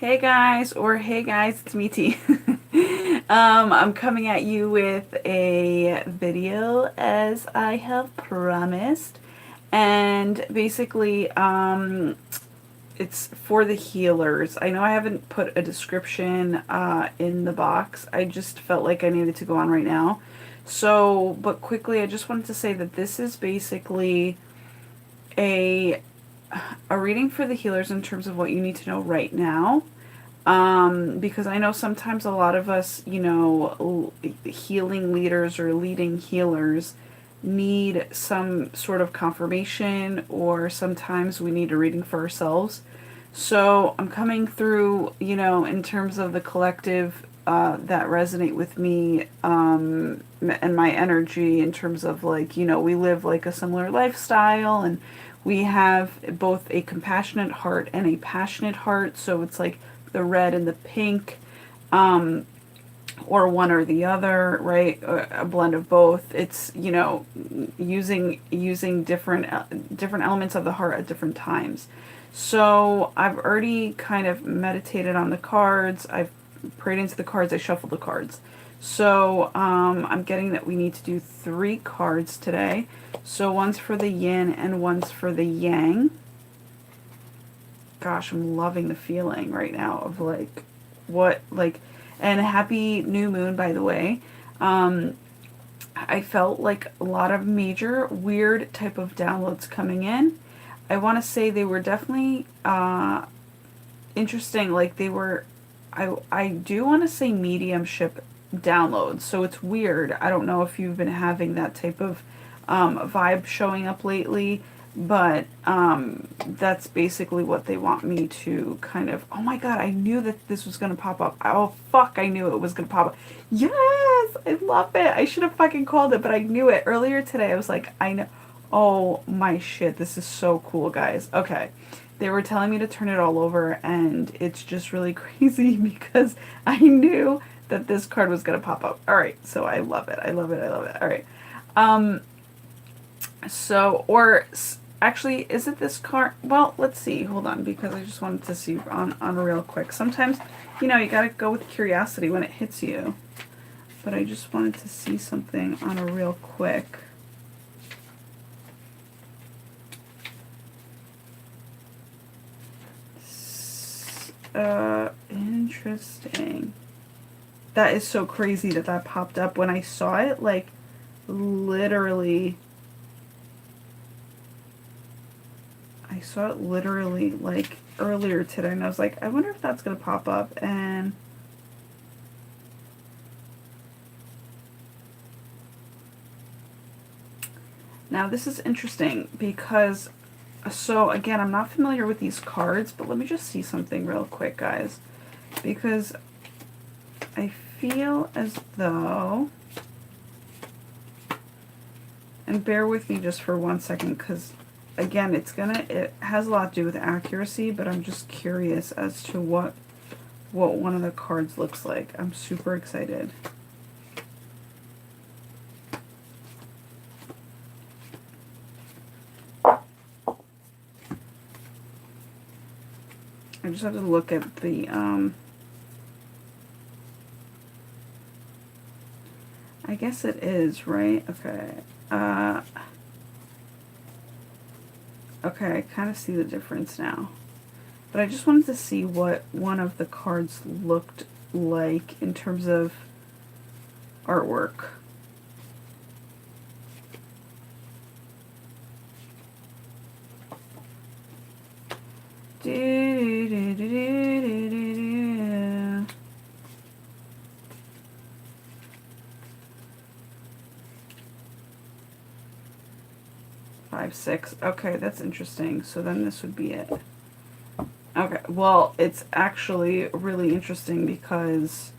Hey guys, or hey guys, it's me T. I'm coming at you with a video as I have promised. And basically, it's for the healers. I know I haven't put a description in the box. I just felt like I needed to go on right now. So, but quickly, I just wanted to say that this is basically a a reading for the healers in terms of what you need to know right now. Because I know sometimes a lot of us, healing leaders or leading healers need some sort of confirmation, or sometimes we need a reading for ourselves. So I'm coming through, in terms of the collective that resonate with me, and my energy, in terms of like, we live like a similar lifestyle, and we have both a compassionate heart and a passionate heart. So it's like the red and the pink, or one or the other, right? A blend of both. It's, using different elements of the heart at different times. So I've already kind of meditated on the cards. I've prayed into the cards. I shuffled the cards. So I'm getting that we need to do 3 cards today. So one's for the yin and one's for the yang. Gosh, I'm loving the feeling right now of like what like and happy new moon, by the way. Um I felt like a lot of major weird type of downloads coming in. I want to say they were definitely interesting. Like they were, I do want to say mediumship downloads. So it's weird. I don't know if you've been having that type of vibe showing up lately, but that's basically what they want me to kind of. Oh my god! I knew that this was gonna pop up. Oh fuck! I knew it was gonna pop up. Yes, I love it. I should have fucking called it, but I knew it earlier today. I was like, I know. Oh my shit! This is so cool, guys. Okay. They were telling me to turn it all over, and it's just really crazy because I knew that this card was going to pop up. All right, so I love it. I love it. I love it. All right. Um, so, or actually, is it this card? Well, let's see. Hold on, because I just wanted to see on real quick. Sometimes, you got to go with curiosity when it hits you. But I just wanted to see something on a real quick. Interesting. That is so crazy that that popped up when I saw it, like, literally. I saw it literally, like, earlier today, and I was like, I wonder if that's going to pop up, and now this is interesting because, so again, I'm not familiar with these cards, but let me just see something real quick, guys, because I feel as though, and bear with me just for 1 second, because again, it has a lot to do with accuracy, but I'm just curious as to what one of the cards looks like. I'm super excited. I just have to look at the, I guess it is, right? Okay. Okay, I kind of see the difference now. But I just wanted to see what one of the cards looked like in terms of artwork. Do, do, do, do, do, do, do. 5, 6. Okay, that's interesting. So then this would be it. Okay, well, it's actually really interesting because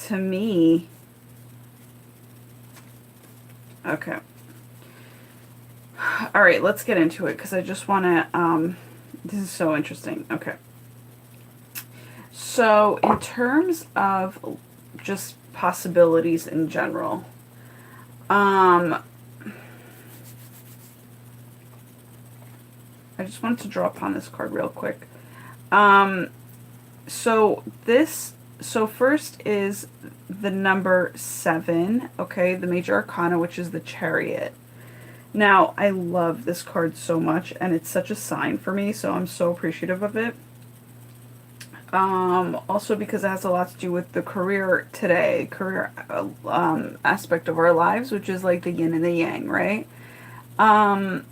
to me, okay. All right, let's get into it because I just want to, this is so interesting. Okay. So in terms of just possibilities in general, I just wanted to draw upon this card real quick. So this, so first is the number 7, okay, the major arcana, which is the Chariot. Now, I love this card so much, and it's such a sign for me, so I'm so appreciative of it. Also because it has a lot to do with the career today, career aspect of our lives, which is like the yin and the yang, right? Um,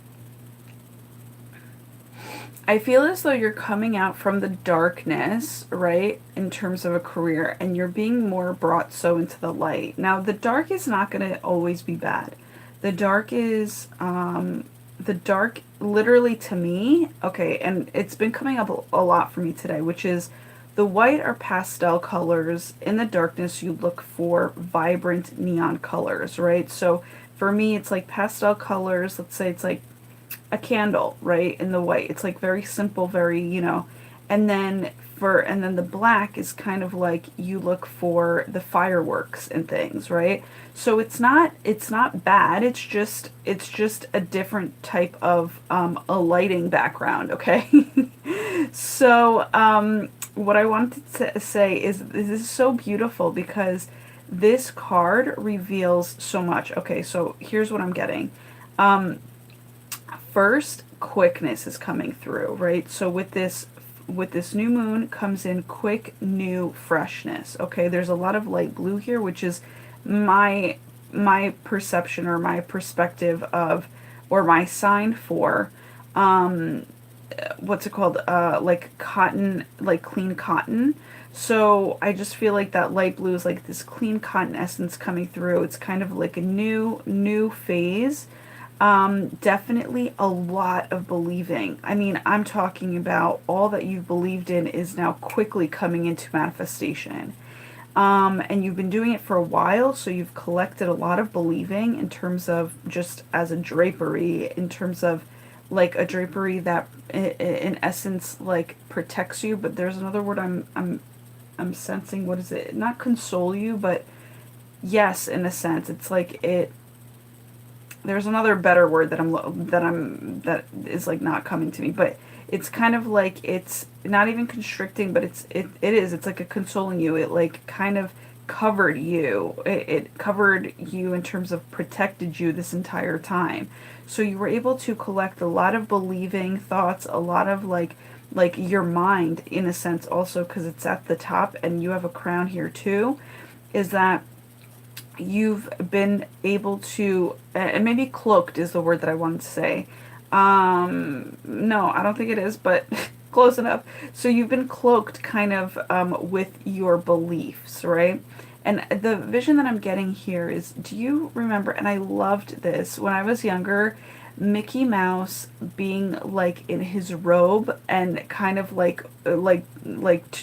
I feel as though you're coming out from the darkness, right, in terms of a career, and you're being more brought so into the light. Now, the dark is not going to always be bad. The dark is, the dark, literally to me, okay, and it's been coming up a lot for me today, which is the white or pastel colors. In the darkness, you look for vibrant neon colors, right? So for me, it's like pastel colors. Let's say it's like a candle, right, in the white. It's like very simple, very, and then and then the black is kind of like you look for the fireworks and things, right? So it's not bad. It's just a different type of a lighting background, okay? So what I wanted to say is this is so beautiful because this card reveals so much. Okay, so here's what I'm getting. First, quickness is coming through, right? So with this new moon comes in quick new freshness. Okay, there's a lot of light blue here, which is my perception or my perspective of, or my sign for what's it called, like cotton, like clean cotton. So I just feel like that light blue is like this clean cotton essence coming through. It's kind of like a new phase. Definitely a lot of believing. I mean, I'm talking about all that you've believed in is now quickly coming into manifestation. And you've been doing it for a while, so you've collected a lot of believing in terms of just as a drapery, in terms of like a drapery that in essence like protects you, but there's another word I'm sensing. What is it? Not console you, but yes, in a sense. It's like it, there's another better word that is like not coming to me, but it's kind of like it's not even constricting, but it's like a consoling you. It like kind of covered you. It covered you in terms of protected you this entire time. So you were able to collect a lot of believing thoughts, a lot of like your mind in a sense also, because it's at the top and you have a crown here too, is that you've been able to, and maybe cloaked is the word that I wanted to say. No, I don't think it is, but close enough. So you've been cloaked kind of with your beliefs, right? And the vision that I'm getting here is, do you remember, and I loved this, when I was younger, Mickey Mouse being like in his robe and kind of like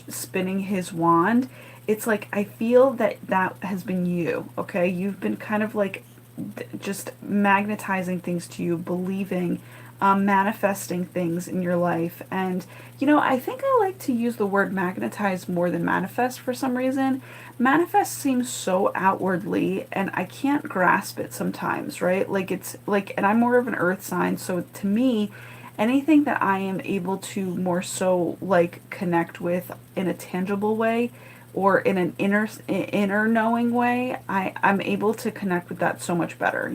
spinning his wand. It's like I feel that that has been you, okay? You've been kind of like just magnetizing things to you, believing, manifesting things in your life. And, I think I like to use the word magnetize more than manifest for some reason. Manifest seems so outwardly, and I can't grasp it sometimes, right? Like, it's like, and I'm more of an earth sign, so to me, anything that I am able to more so like connect with in a tangible way or in an inner knowing way, I'm able to connect with that so much better.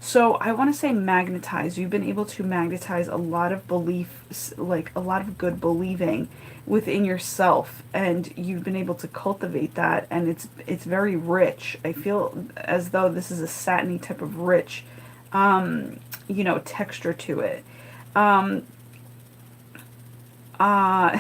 So I want to say magnetize. You've been able to magnetize a lot of beliefs, like a lot of good believing within yourself, and you've been able to cultivate that, and it's very rich. I feel as though this is a satiny type of rich texture to it. Um, uh,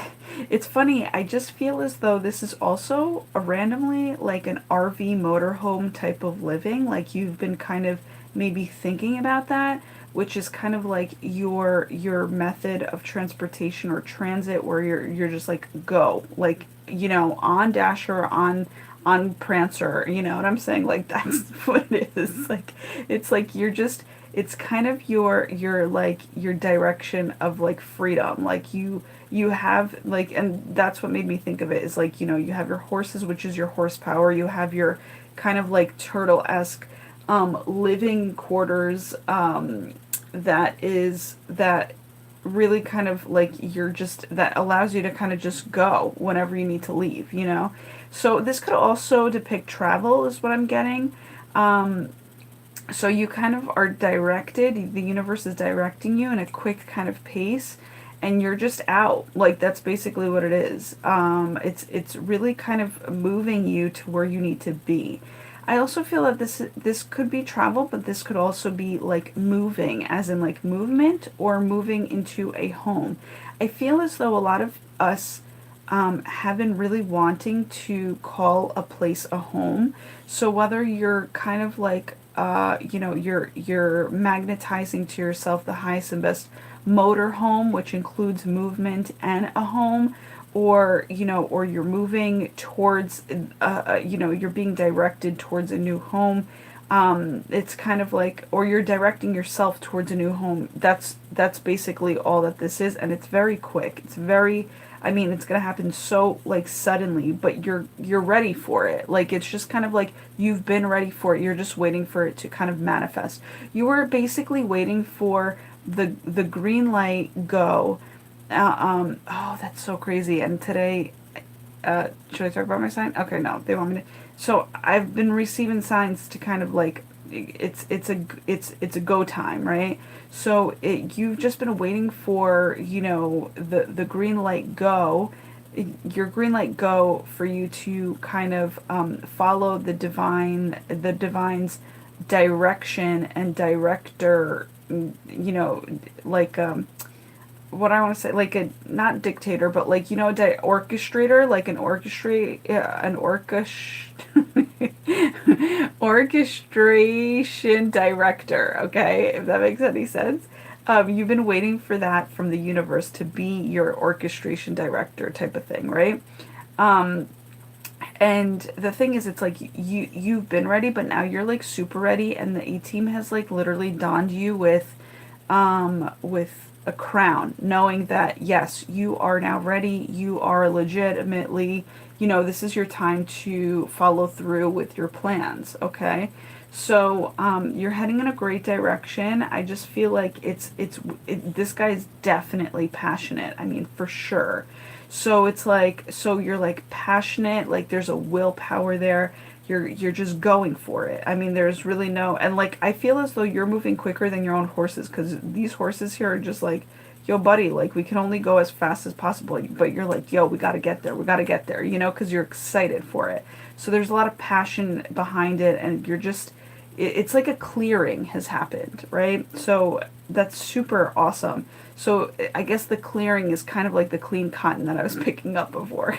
it's funny, I just feel as though this is also a randomly like an RV motorhome type of living. Like you've been kind of maybe thinking about that, which is kind of like your method of transportation or transit where you're just like go, like, on Dasher, on Prancer, you know what I'm saying? Like that's what it is. Like it's like you're just, it's kind of your like your direction of like freedom. Like you have like, and that's what made me think of it is like, you have your horses, which is your horsepower. You have your kind of like turtle-esque living quarters, that really kind of like you're just, that allows you to kind of just go whenever you need to leave, you know? So this could also depict travel, is what I'm getting. Um, so you kind of are directed, the universe is directing you in a quick kind of pace, and you're just out. Like that's basically what it is. It's really kind of moving you to where you need to be. I also feel that this could be travel, but this could also be like moving, as in like movement or moving into a home. I feel as though a lot of us have been really wanting to call a place a home. So whether you're kind of like you know, you're magnetizing to yourself the highest and best motor home, which includes movement and a home, or you know, or you're moving towards you know, you're being directed towards a new home. It's kind of like, or you're directing yourself towards a new home. That's basically all that this is, and it's very quick. It's very, I mean, it's gonna happen so like suddenly, but you're ready for it. Like it's just kind of like you've been ready for it. You're just waiting for it to kind of manifest. You were basically waiting for the green light go. Oh, that's so crazy. And today, should I talk about my sign? Okay, no, they want me to. So I've been receiving signs to kind of like, it's a go time, right? So you've just been waiting for, you know, the green light go, your green light go for you to kind of follow the divine's direction and director, you know, like what I want to say, like a, not dictator, but like, you know, orchestrator, like an orchestrate, an orchestration director. Okay, if that makes any sense. You've been waiting for that from the universe to be your orchestration director type of thing, right? Um, and the thing is, it's like you've been ready, but now you're like super ready, and the A team has like literally donned you with a crown, knowing that yes, you are now ready. You are legitimately, you know, this is your time to follow through with your plans. Okay, so you're heading in a great direction. I just feel like this guy is definitely passionate. I mean, for sure. So it's like, so you're like passionate, like there's a willpower there. You're just going for it. I mean, there's really no, and like I feel as though you're moving quicker than your own horses, because these horses here are just like, yo, buddy, like we can only go as fast as possible. But you're like, yo, we got to get there. We got to get there, you know, because you're excited for it. So there's a lot of passion behind it, and you're just, it's like a clearing has happened, right? So that's super awesome. So I guess the clearing is kind of like the clean cotton that I was picking up before.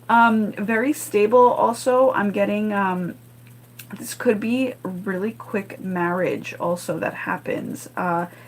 Very stable also. I'm getting this could be a really quick marriage also that happens.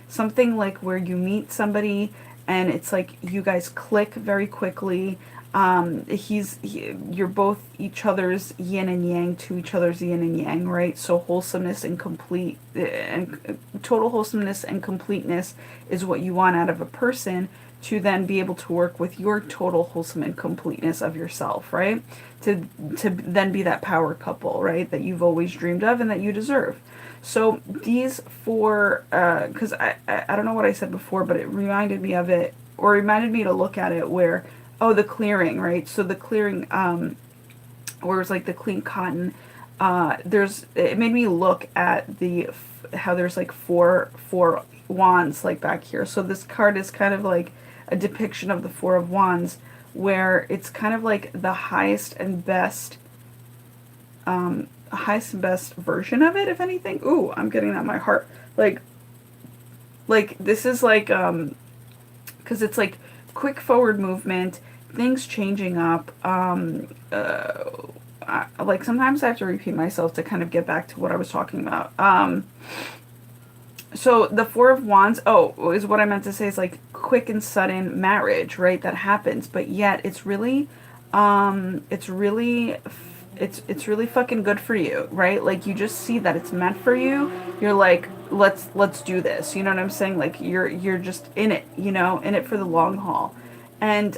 Something like where you meet somebody and it's like you guys click very quickly. You're both each other's yin and yang to each other's yin and yang, right? So wholesomeness and complete and total wholesomeness and completeness is what you want out of a person, to then be able to work with your total wholesome and completeness of yourself, right? To then be that power couple, right? That you've always dreamed of and that you deserve. So these four, because I don't know what I said before, but it reminded me of it, or reminded me to look at it where, oh, the clearing, right? So the clearing, where it's like the clean cotton, it made me look at how there's like four wands like back here. So this card is kind of like a depiction of the Four of Wands, where it's kind of like the highest and best version of it, if anything. Ooh, I'm getting that in my heart. Like this is like because it's like quick forward movement, things changing up. Like sometimes I have to repeat myself to kind of get back to what I was talking about. So the Four of Wands, oh, is what I meant to say, is like quick and sudden marriage, right? That happens, but yet it's really it's really fucking good for you, right? Like you just see that it's meant for you. You're like, let's do this. You know what I'm saying? Like you're just in it, you know, in it for the long haul. And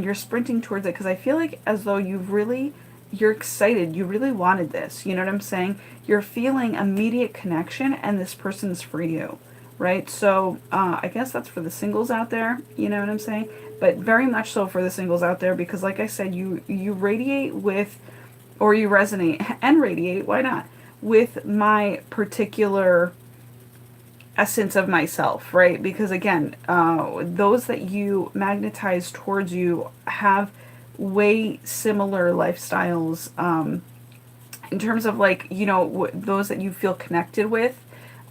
you're sprinting towards it, because I feel like as though you're excited. You really wanted this. You know what I'm saying? You're feeling immediate connection, and this person's for you, right? So I guess that's for the singles out there, you know what I'm saying? But very much so for the singles out there, because like I said, you radiate with, or you resonate and radiate, why not, with my particular essence of myself, right? Because again, those that you magnetize towards you have way similar lifestyles, in terms of like, you know, those that you feel connected with,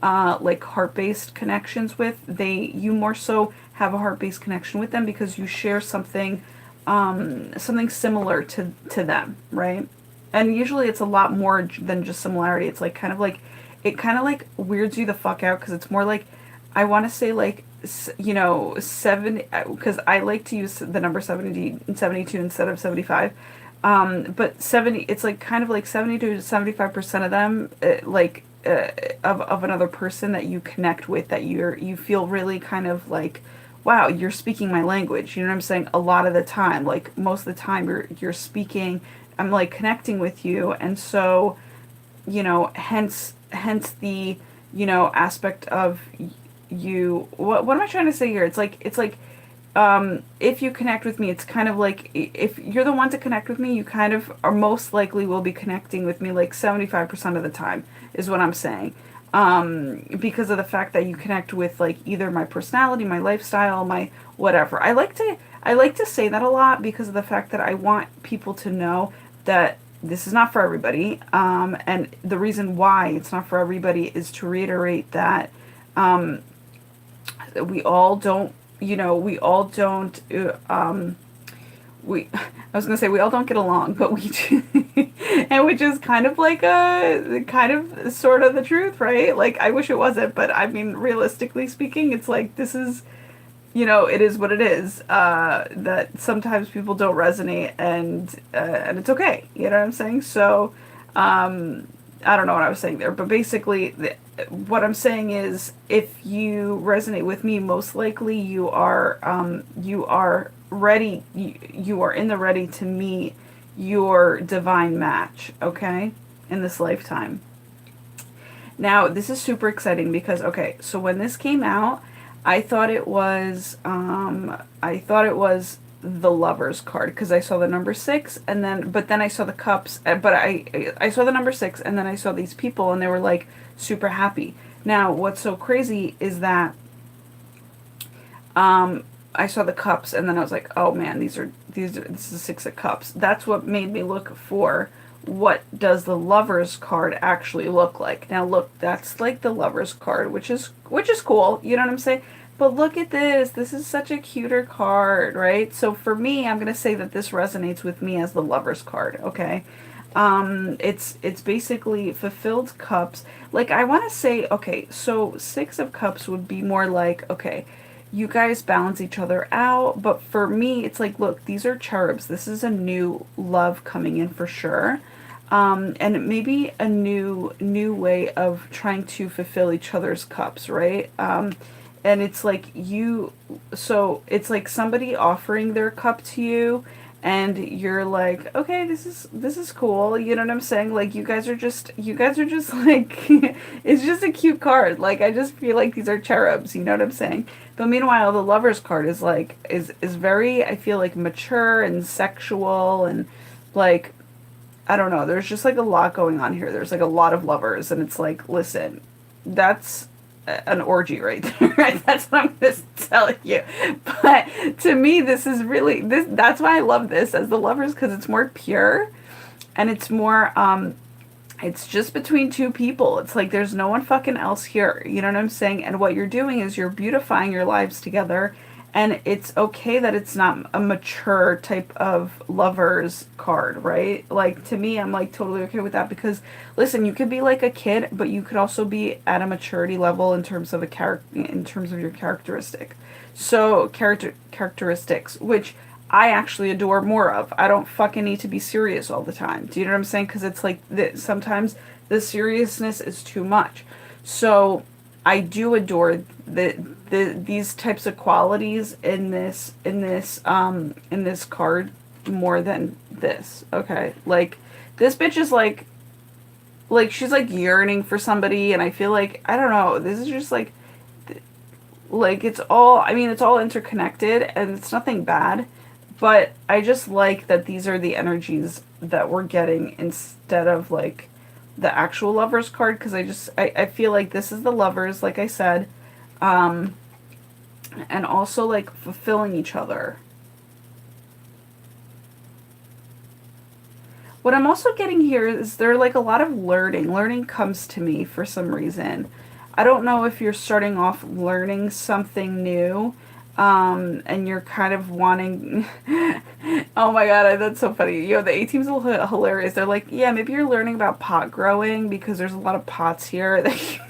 like heart-based connections with, you more so have a heart-based connection with them because you share something, something similar to them, right? And usually it's a lot more than just similarity. It's like kind of like, it kind of like weirds you the fuck out because it's more like, I want to say like, you know, 70, because I like to use the number 70 and 72 instead of 75. But 70, it's like kind of like 72 to 75% of them, like, of another person that you connect with, that you feel really kind of like, wow, you're speaking my language. You know what I'm saying? A lot of the time, like most of the time you're speaking, I'm like connecting with you. And so, you know, hence the, you know, aspect of you, what am I trying to say here? It's like if you connect with me, it's kind of like, if you're the one to connect with me, you kind of are most likely will be connecting with me like 75% of the time, is what I'm saying. Because of the fact that you connect with like either my personality, my lifestyle, my whatever. I like to say that a lot because of the fact that I want people to know that this is not for everybody. And the reason why it's not for everybody is to reiterate that we all don't, you know, we all don't, we, I was gonna say we all don't get along, but we do, and which is kind of like a, kind of sort of the truth, right? Like, I wish it wasn't, but I mean, realistically speaking, it's like, this is, you know, it is what it is, that sometimes people don't resonate, and it's okay, you know what I'm saying? So, I don't know what I was saying there, but basically, what I'm saying is, if you resonate with me, most likely you are ready, you are in the ready to meet your divine match, okay, in this lifetime. Now, this is super exciting because, okay, so when this came out, I thought it was the Lovers card because I saw the number six, and then, but then I saw the cups, but I saw the number six, and then I saw these people, and they were like super happy. Now, what's so crazy is that, I saw the cups, and then I was like, oh man, this is six of cups. That's what made me look for, what does the Lovers card actually look like. Now look, that's like the Lovers card, which is cool, you know what I'm saying? But look at this. This is such a cuter card, right? So for me, I'm going to say that this resonates with me as the Lovers card, okay? It's basically fulfilled cups. Like, I want to say, okay, so six of cups would be more like, okay, you guys balance each other out, but for me, it's like, look, these are cherubs. This is a new love coming in for sure. And maybe a new way of trying to fulfill each other's cups, right? And it's like so it's like somebody offering their cup to you, and you're like, okay, this is cool, you know what I'm saying? Like, you guys are just like, it's just a cute card. Like, I just feel like these are cherubs, you know what I'm saying? But meanwhile, the Lovers card is like, is very, I feel like, mature and sexual, and like, I don't know, there's just like a lot going on here. There's like a lot of lovers, and it's like, listen, that's an orgy right there. Right? That's what I'm gonna tell you. But to me, this is really this. That's why I love this as the Lovers, because it's more pure, and it's more. It's just between two people. It's like there's no one fucking else here. You know what I'm saying? And what you're doing is you're beautifying your lives together. And it's okay that it's not a mature type of Lovers card, right? Like, to me, I'm like totally okay with that because, listen, you could be like a kid, but you could also be at a maturity level in terms of in terms of your characteristic. So, characteristics, which I actually adore more of. I don't fucking need to be serious all the time. Do you know what I'm saying? Because it's like sometimes the seriousness is too much. So I do adore these types of qualities in this card more than this. Okay, like, this bitch is like she's like yearning for somebody, and I feel like, I don't know. This is just like, Like it's all, I mean, it's all interconnected and it's nothing bad, but I just like that these are the energies that we're getting instead of like the actual lovers card, because I feel like this is the lovers, like I said, um, and also like fulfilling each other. What I'm also getting here is there like a lot of learning. Learning comes to me for some reason. I don't know if you're starting off learning something new, and you're kind of wanting. Oh my god, that's so funny. Yo, the A team's hilarious. They're like, yeah, maybe you're learning about pot growing because there's a lot of pots here that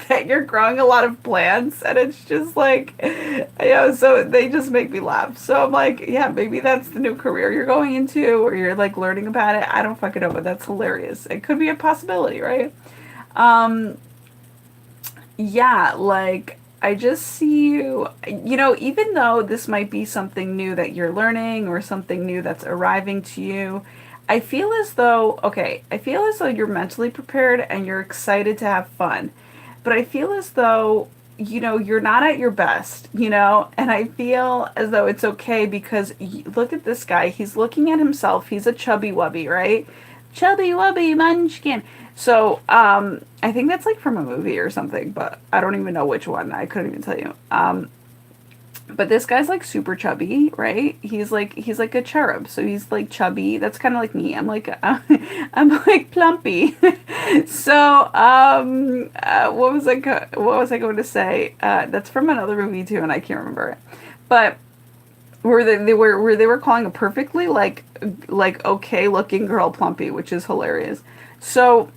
that you're growing a lot of plants, and it's just like, so they just make me laugh. So I'm like, yeah, maybe that's the new career you're going into, or you're like learning about it. I don't fucking know, but that's hilarious. It could be a possibility, right? Um, yeah, like I just see you, even though this might be something new that you're learning or something new that's arriving to you, I feel as though you're mentally prepared and you're excited to have fun. But I feel as though, you're not at your best, and I feel as though it's okay because look at this guy. He's looking at himself. He's a chubby wubby, right? Chubby wubby munchkin. So, I think that's like from a movie or something, but I don't even know which one. I couldn't even tell you. But this guy's like super chubby, right? He's like a cherub, so he's like chubby. That's kind of like me. I'm like I'm like plumpy. So what was I going to say? That's from another movie too, and I can't remember it. But where they were calling a perfectly like okay looking girl plumpy, which is hilarious. So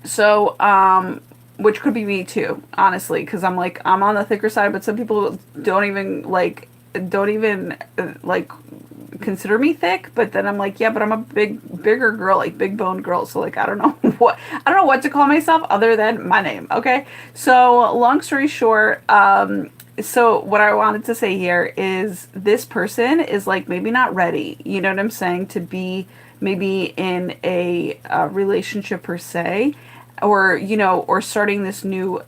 so, which could be me too, honestly, because I'm like, I'm on the thicker side, but some people don't even consider me thick. But then I'm like, yeah, but I'm a bigger girl, like big boned girl. So like, I don't know what to call myself other than my name. Okay. So long story short, so what I wanted to say here is this person is like maybe not ready. You know what I'm saying? To be maybe in a relationship per se, or starting this new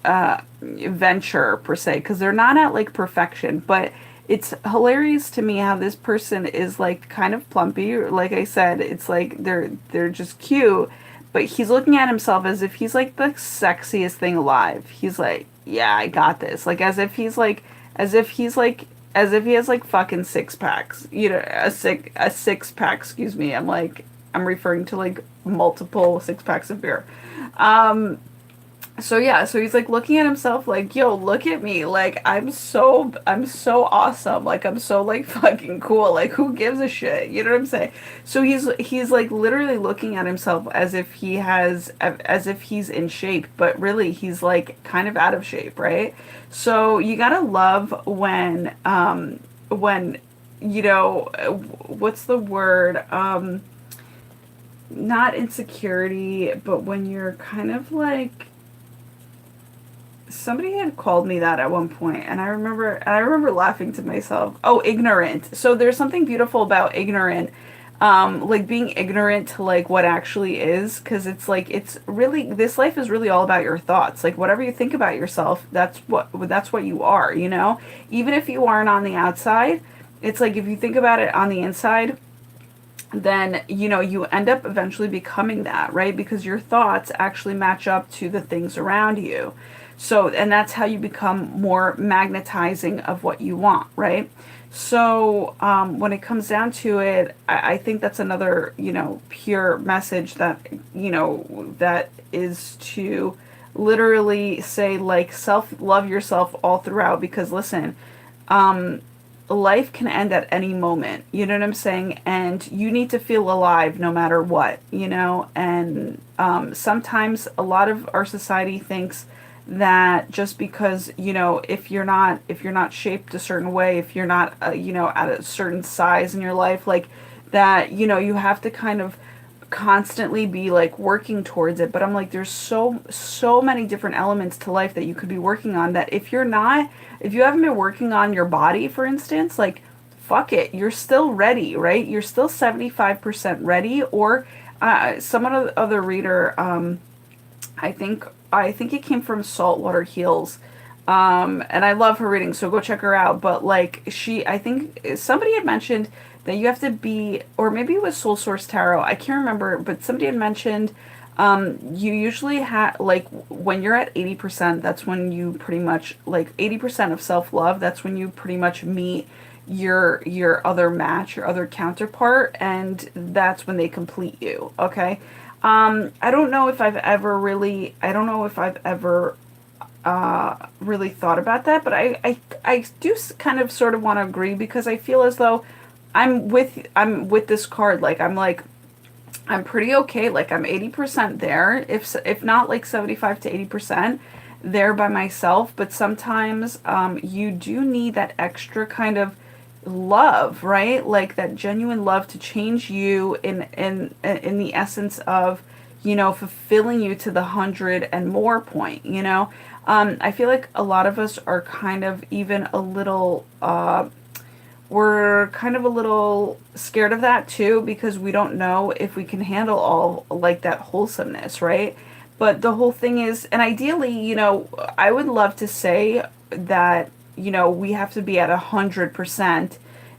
venture per se, because they're not at like perfection. But it's hilarious to me how this person is like kind of plumpy. Like I said, it's like they're just cute, but he's looking at himself as if he's like the sexiest thing alive. He's like, yeah, I got this. Like as if he has like fucking six packs. A six pack. Excuse me. I'm referring to like multiple six packs of beer. Um, so yeah, so he's like looking at himself like, yo, look at me. Like I'm so awesome. Like I'm so like fucking cool. Like who gives a shit? You know what I'm saying? So he's like literally looking at himself as if he's in shape, but really he's like kind of out of shape, right? So you gotta love when what's the word? Not insecurity, but when you're kind of like, somebody had called me that at one point, and I remember laughing to myself. Oh, ignorant. So there's something beautiful about ignorant, like being ignorant to like what actually is, because it's like it's really, this life is really all about your thoughts. Like whatever you think about yourself, that's what you are. Even if you aren't on the outside, it's like if you think about it on the inside, then you end up eventually becoming that, right? Because your thoughts actually match up to the things around you. So, and that's how you become more magnetizing of what you want, right? So, when it comes down to it, I think that's another, pure message that is to literally say, like, love yourself all throughout. Because listen, life can end at any moment, you know what I'm saying? And you need to feel alive no matter what, and sometimes a lot of our society thinks that just because, if you're not shaped a certain way, if you're not at a certain size in your life, like that, you have to kind of constantly be like working towards it. But I'm like, there's so many different elements to life that you could be working on, that if you haven't been working on your body, for instance, like fuck it, you're still ready, right? You're still 75% ready. Or some other reader, I think it came from Saltwater Heals. And I love her reading, so go check her out. But like I think somebody had mentioned that you have to be, or maybe it was Soul Source Tarot. I can't remember, but somebody had mentioned you usually have like when you're at 80%, that's when you pretty much like 80% of self love. That's when you pretty much meet your other match, your other counterpart, and that's when they complete you. Okay. I don't know if I've ever really, I don't know if I've ever really thought about that, but I do kind of sort of want to agree because I feel as though I'm with this card. Like I'm pretty okay. Like I'm 80% there, if not like 75 to 80% there by myself. But sometimes you do need that extra kind of love, right? Like that genuine love to change you in the essence of, you know, fulfilling you to the 100 and more point, you know. I feel like a lot of us are kind of even a little we're kind of a little scared of that too because we don't know if we can handle all like that wholesomeness, right? But the whole thing is, and ideally, you know, I would love to say that, you know, we have to be at 100%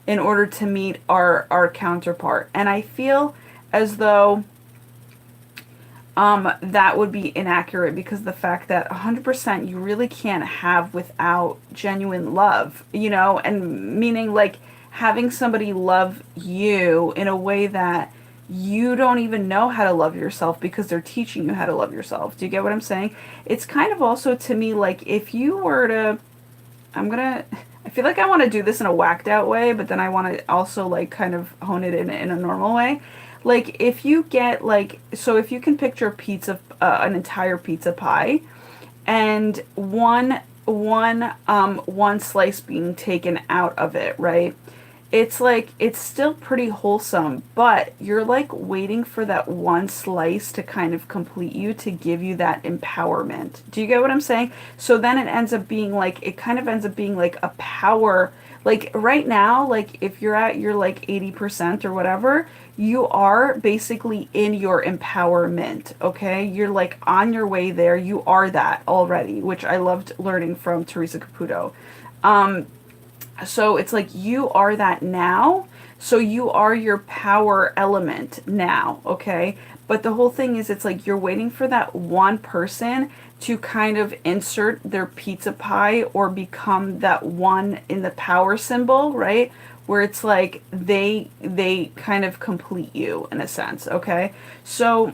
in order to meet our counterpart. And I feel as though that would be inaccurate because the fact that 100% you really can't have without genuine love, you know, and meaning like having somebody love you in a way that you don't even know how to love yourself because they're teaching you how to love yourself. Do you get what I'm saying? It's kind of also to me like if you were to, I feel like I want to do this in a whacked out way, but then I want to also like kind of hone it in a normal way. Like if you get like, so if you can picture a pizza, an entire pizza pie, and one slice being taken out of it, right? It's like it's still pretty wholesome, but you're like waiting for that one slice to kind of complete you to give you that empowerment. Do you get what I'm saying? So then it ends up being like it kind of ends up being like a power. Like right now, like if you're at your like 80% or whatever, you are basically in your empowerment, okay? You're like on your way there. You are that already, which I loved learning from Teresa Caputo. So it's like you are that now. So you are your power element now, okay? But the whole thing is it's like you're waiting for that one person to kind of insert their pizza pie or become that one in the power symbol, right? Where it's like they kind of complete you in a sense, okay? So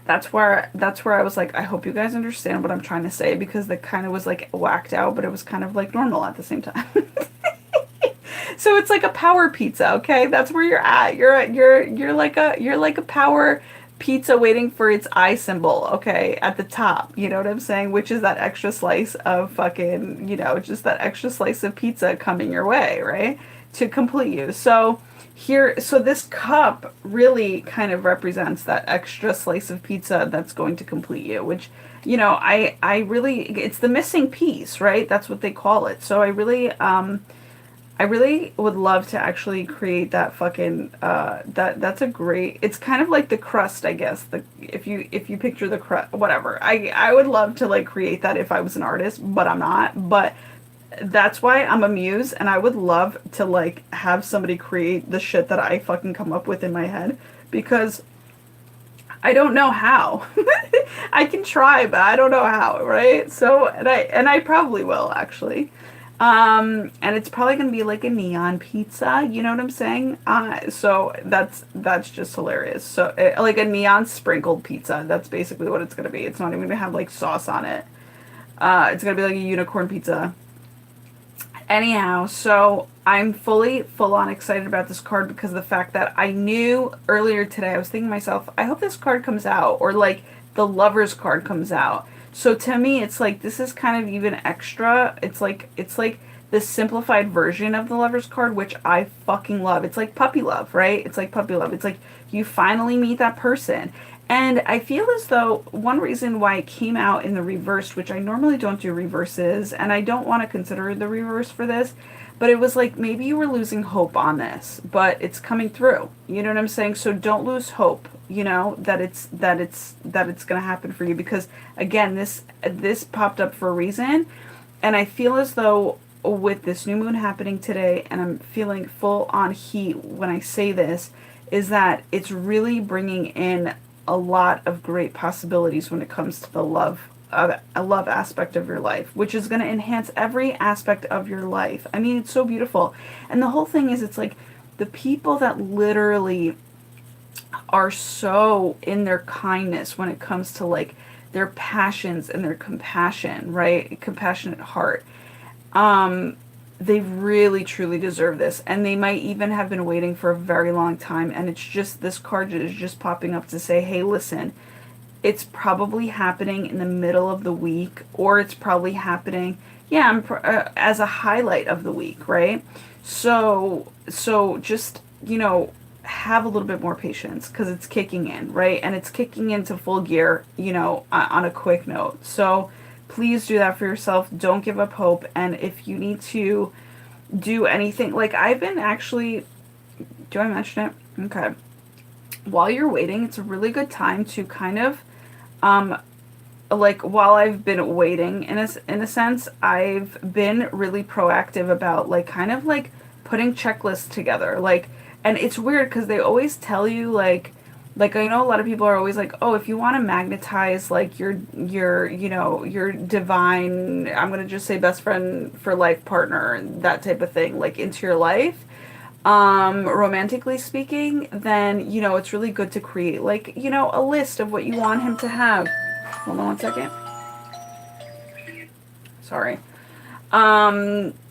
that's where I was like, I hope you guys understand what I'm trying to say because that kind of was like whacked out, but it was kind of like normal at the same time. So it's like a power pizza, okay? That's where you're at. You're like a power pizza waiting for its eye symbol, okay, at the top. You know what I'm saying? Which is that extra slice of fucking, you know, just that extra slice of pizza coming your way, right? To complete you. So here, so this cup really kind of represents that extra slice of pizza that's going to complete you, which, you know, I really, it's the missing piece, right? That's what they call it. So I really would love to actually create that fucking that's a great, it's kind of like the crust, I guess. The if you picture the crust, whatever. I would love to like create that if I was an artist, but I'm not. But that's why I'm a muse and I would love to like have somebody create the shit that I fucking come up with in my head because I don't know how. I can try, but I don't know how, right? So and I probably will actually. And it's probably gonna be like a neon pizza, you know what I'm saying? So that's just hilarious. So like a neon sprinkled pizza. That's basically what it's gonna be. It's not even gonna have like sauce on it. It's gonna be like a unicorn pizza. Anyhow, so I'm full on excited about this card because of the fact that I knew earlier today, I was thinking to myself, I hope this card comes out or like the lover's card comes out. So to me, it's like this is kind of even extra. It's like the simplified version of the lover's card, which I fucking love. It's like puppy love, right? It's like puppy love. It's like you finally meet that person. And I feel as though one reason why it came out in the reverse, which I normally don't do reverses, and I don't want to consider the reverse for this, but it was like maybe you were losing hope on this, but it's coming through. You know what I'm saying? So don't lose hope, you know, that it's going to happen for you, because again, this popped up for a reason, and I feel as though with this new moon happening today, and I'm feeling full on heat when I say this, is that it's really bringing in a lot of great possibilities when it comes to the love, a love aspect of your life, which is going to enhance every aspect of your life. I mean, it's so beautiful. And the whole thing is, it's like the people that literally are so in their kindness when it comes to like their passions and their compassion, right? Compassionate heart. They really truly deserve this, and they might even have been waiting for a very long time, and it's just this card is just popping up to say, hey, listen, it's probably happening in the middle of the week, or it's probably happening, yeah, as a highlight of the week, right? So just, you know, have a little bit more patience, because it's kicking in, right? And it's kicking into full gear, you know, on a quick note. So please do that for yourself. Don't give up hope. And if you need to do anything, like I've been actually, do I mention it? Okay. While you're waiting, it's a really good time to kind of, like while I've been waiting, in a sense, I've been really proactive about like kind of like putting checklists together. Like, and it's weird because they always tell you like I know a lot of people are always like, oh, if you want to magnetize like your you know your divine, I'm gonna just say best friend for life partner, that type of thing, like into your life, romantically speaking, then you know it's really good to create like, you know, a list of what you want him to have. Hold on one second. Sorry.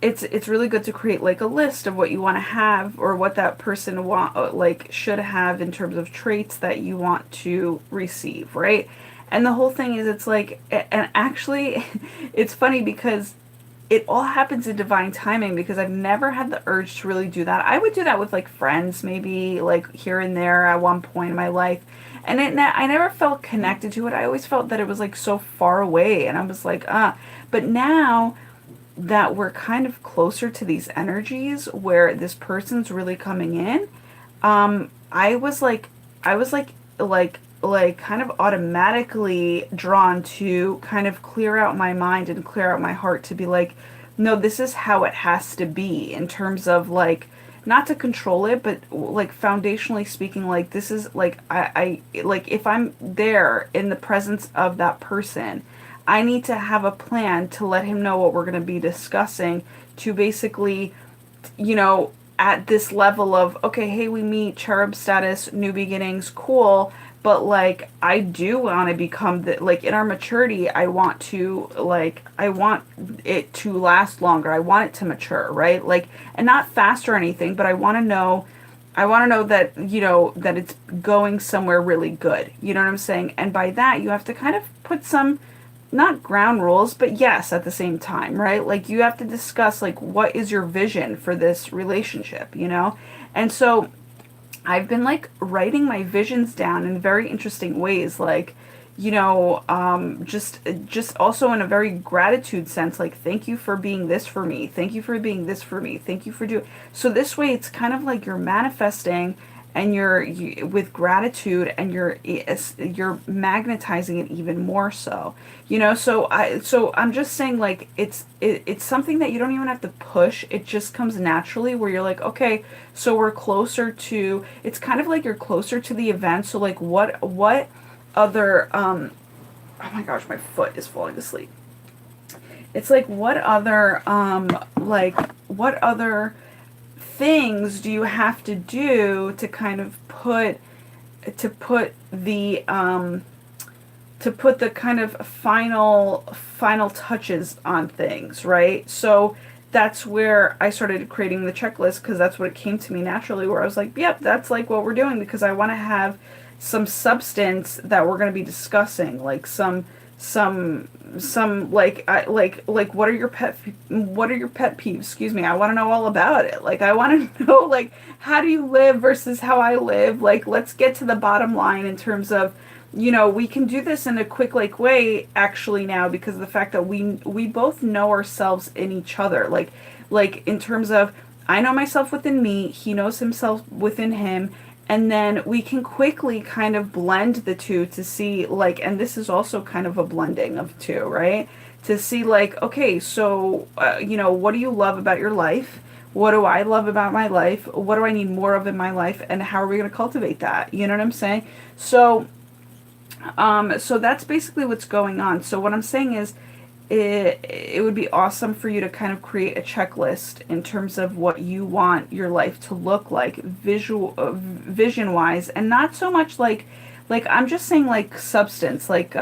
It's really good to create like a list of what you want to have, or what that person like should have in terms of traits that you want to receive, right? And the whole thing is, it's like, and actually it's funny because it all happens in divine timing, because I've never had the urge to really do that. I would do that with like friends, maybe like here and there at one point in my life. And I never felt connected to it. I always felt that it was like so far away, and I was like, but now that we're kind of closer to these energies where this person's really coming in, I was like, like kind of automatically drawn to kind of clear out my mind and clear out my heart to be like, no, this is how it has to be, in terms of like, not to control it, but like foundationally speaking, like this is like, I like if I'm there in the presence of that person, I need to have a plan to let him know what we're going to be discussing, to basically, you know, at this level of, okay, hey, we meet, cherub status, new beginnings, cool, but like I do want to become the, like in our maturity, I want to like, I want it to last longer. I want it to mature, right? Like, and not fast or anything, but I want to know that, you know, that it's going somewhere really good. You know what I'm saying? And by that, you have to kind of put some, not ground rules, but yes, at the same time, right? Like you have to discuss like what is your vision for this relationship, you know? And so I've been like writing my visions down in very interesting ways, like, you know, just also in a very gratitude sense, like thank you for being this for me, thank you for being this for me, thank you for doing. So this way, it's kind of like you're manifesting, and with gratitude, and you're magnetizing it even more so, you know. So I'm just saying, like it's something that you don't even have to push. It just comes naturally, where you're like, okay, so we're closer to, it's kind of like you're closer to the event. So like what other oh my gosh, my foot is falling asleep. It's like what other things do you have to do to kind of put the kind of final touches on things, right? So that's where I started creating the checklist, because that's what it came to me naturally, where I was like, yep, that's like what we're doing, because I want to have some substance that we're going to be discussing, like some like like what are your pet peeves, excuse me, I want to know all about it. Like I want to know, like, how do you live versus how I live? Like, let's get to the bottom line in terms of, you know, we can do this in a quick like way actually now, because of the fact that we both know ourselves in each other. Like like in terms of I know myself within me, he knows himself within him, and then we can quickly kind of blend the two to see like, and this is also kind of a blending of two, right? To see like, okay, so you know, what do you love about your life? What do I love about my life? What do I need more of in my life? And how are we going to cultivate that? You know what I'm saying? So so that's basically what's going on. So what I'm saying is it would be awesome for you to kind of create a checklist in terms of what you want your life to look like vision wise, and not so much like I'm just saying like substance, like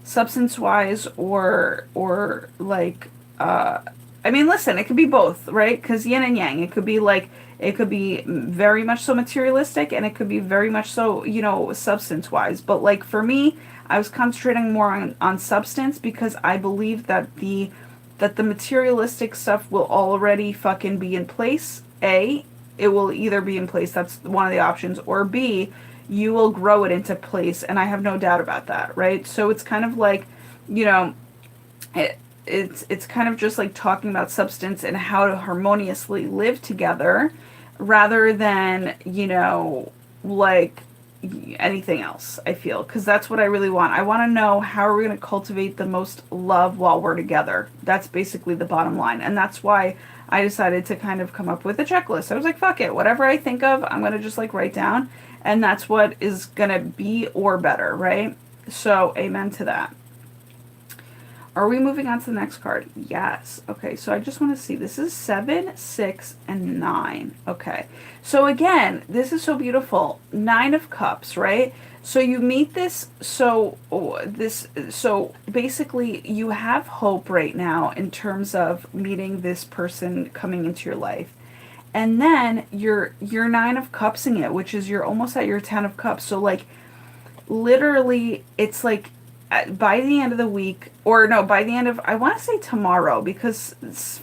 substance wise, or like I mean, listen, it could be both, right? Because yin and yang. It could be like, it could be very much so materialistic, and it could be very much so, you know, substance wise. But like for me, I was concentrating more on substance, because I believe that the materialistic stuff will already fucking be in place. A, it will either be in place, that's one of the options, or B, you will grow it into place, and I have no doubt about that, right? So it's kind of like, you know, it, it's kind of just like talking about substance and how to harmoniously live together, rather than, you know, like anything else, I feel, because that's what I really want. I want to know how are we going to cultivate the most love while we're together. That's basically the bottom line, and that's why I decided to kind of come up with a checklist. I was like, fuck it, whatever I think of, I'm going to just like write down, and that's what is going to be or better, right? So amen to that. Are we moving on to the next card? Yes. Okay, so I just want to see. This is 7, 6, and 9. Okay. So again, this is so beautiful. 9 of Cups, right? So you meet this, so basically you have hope right now in terms of meeting this person coming into your life. And then you're 9 of Cupsing it, which is you're almost at your 10 of Cups. So like literally it's like by the end of the week, or no, by the end of, I want to say tomorrow, because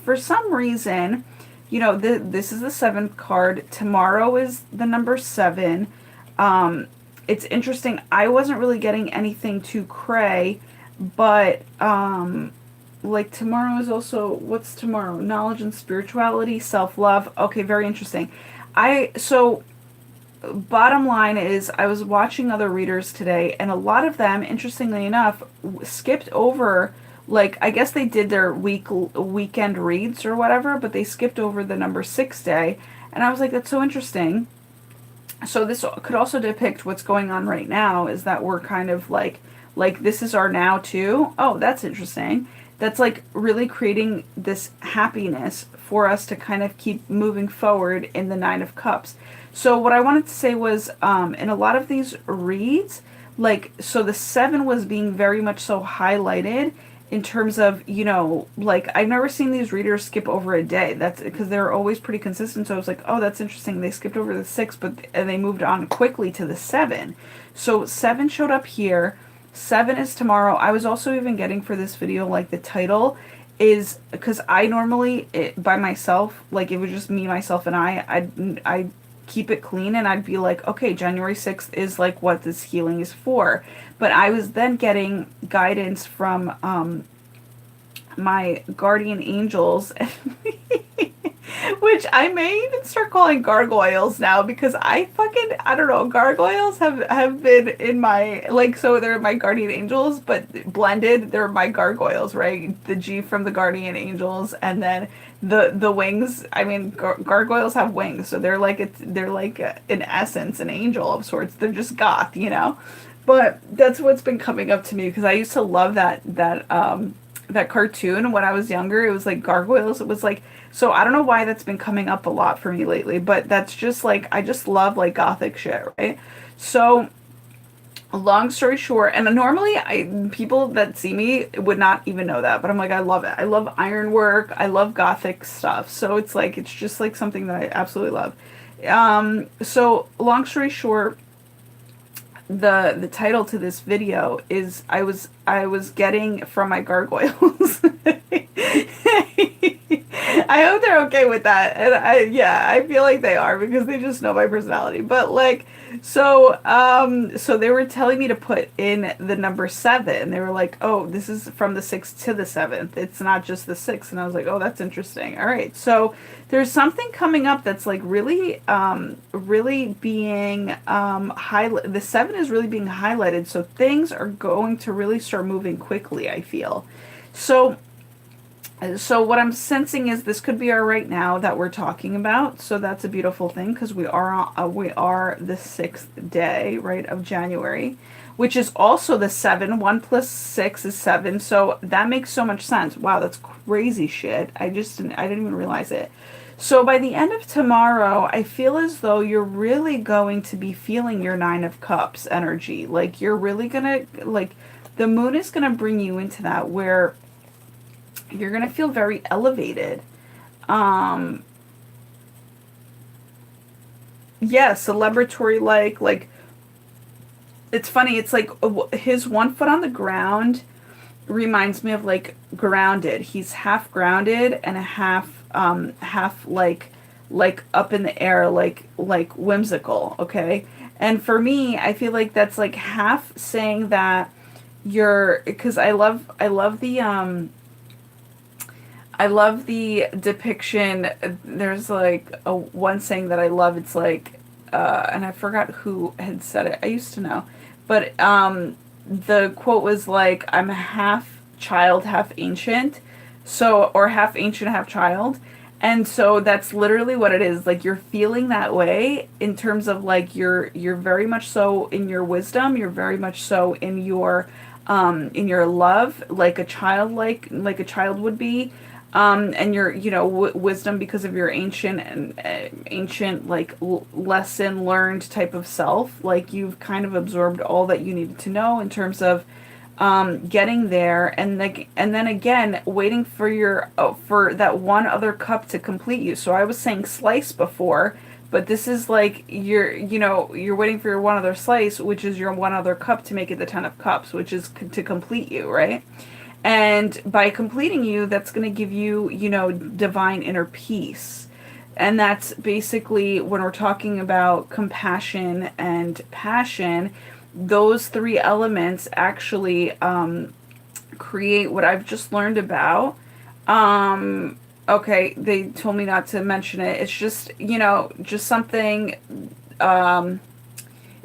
for some reason, you know, this is the 7th card. Tomorrow is the number 7. It's interesting. I wasn't really getting anything too cray, but like tomorrow is also, what's tomorrow? Knowledge and spirituality, self-love. Okay, very interesting. So bottom line is, I was watching other readers today, and a lot of them, interestingly enough, skipped over, like, I guess they did their weekend reads or whatever, but they skipped over the number 6 day, and I was like, that's so interesting. So this could also depict what's going on right now, is that we're kind of like this is our now too. Oh, that's interesting. That's like really creating this happiness for us to kind of keep moving forward in the 9 of Cups. So what I wanted to say was, in a lot of these reads, like, so the 7 was being very much so highlighted in terms of, you know, like, I've never seen these readers skip over a day. That's because they're always pretty consistent. So I was like, oh, that's interesting. They skipped over the 6, and they moved on quickly to the 7. So 7 showed up here. 7 is tomorrow. I was also even getting for this video, like, the title is, because I normally, by myself, like, it was just me, myself, and I keep it clean, and I'd be like, okay, January 6th is like what this healing is for. But I was then getting guidance from my guardian angels, which I may even start calling gargoyles now, because I don't know, gargoyles have been in my, like, so they're my guardian angels, but blended, they're my gargoyles, right? The G from the guardian angels, and then the wings. I mean, gargoyles have wings, so they're like in essence an angel of sorts. They're just goth, you know. But that's what's been coming up to me, because I used to love that cartoon when I was younger. It was like gargoyles. It was like, so I don't know why that's been coming up a lot for me lately, but that's just like, I just love like gothic shit, right? So long story short, and normally people that see me would not even know that, but I'm like, I love it. I love ironwork. I love gothic stuff. So it's like, it's just like something that I absolutely love. So long story short, the title to this video is I was getting from my gargoyles. I hope they're okay with that. And yeah, I feel like they are because they just know my personality. But like, so they were telling me to put in the number 7. They were like, oh, this is from the 6th to the 7th. It's not just the 6th. And I was like, oh, that's interesting. All right. So there's something coming up that's like really, really being, highlight. The 7 is really being highlighted. So things are going to really start moving quickly, I feel. So what I'm sensing is this could be our right now that we're talking about. So that's a beautiful thing because we are the 6th day, right, of January, which is also the 7. 1 plus 6 is 7. So that makes so much sense. Wow, that's crazy shit. I didn't even realize it. So by the end of tomorrow, I feel as though you're really going to be feeling your 9 of Cups energy. Like you're really gonna, like, the moon is gonna bring you into that where you're going to feel very elevated. Yeah, celebratory like it's funny, it's like his 1 foot on the ground reminds me of like grounded. He's half grounded and a half like up in the air, like whimsical, okay? And for me, I feel like that's like half saying that you're, because I love the depiction. There's like one saying that I love. It's like, and I forgot who had said it. I used to know, but the quote was like, "I'm half child, half ancient," so, or half ancient, half child, and so that's literally what it is. Like you're feeling that way in terms of like you're very much so in your wisdom. You're very much so in your love, like like a child would be. And your, wisdom because of your ancient like lesson learned type of self. Like you've kind of absorbed all that you needed to know in terms of getting there, and then again waiting for that one other cup to complete you. So I was saying slice before, but this is like you're waiting for your one other slice, which is your one other cup to make it the 10 of Cups, which is to complete you, right? And by completing you, that's going to give you, divine inner peace. And that's basically when we're talking about compassion and passion, those 3 elements actually create what I've just learned about. Okay, they told me not to mention it. It's just, just something.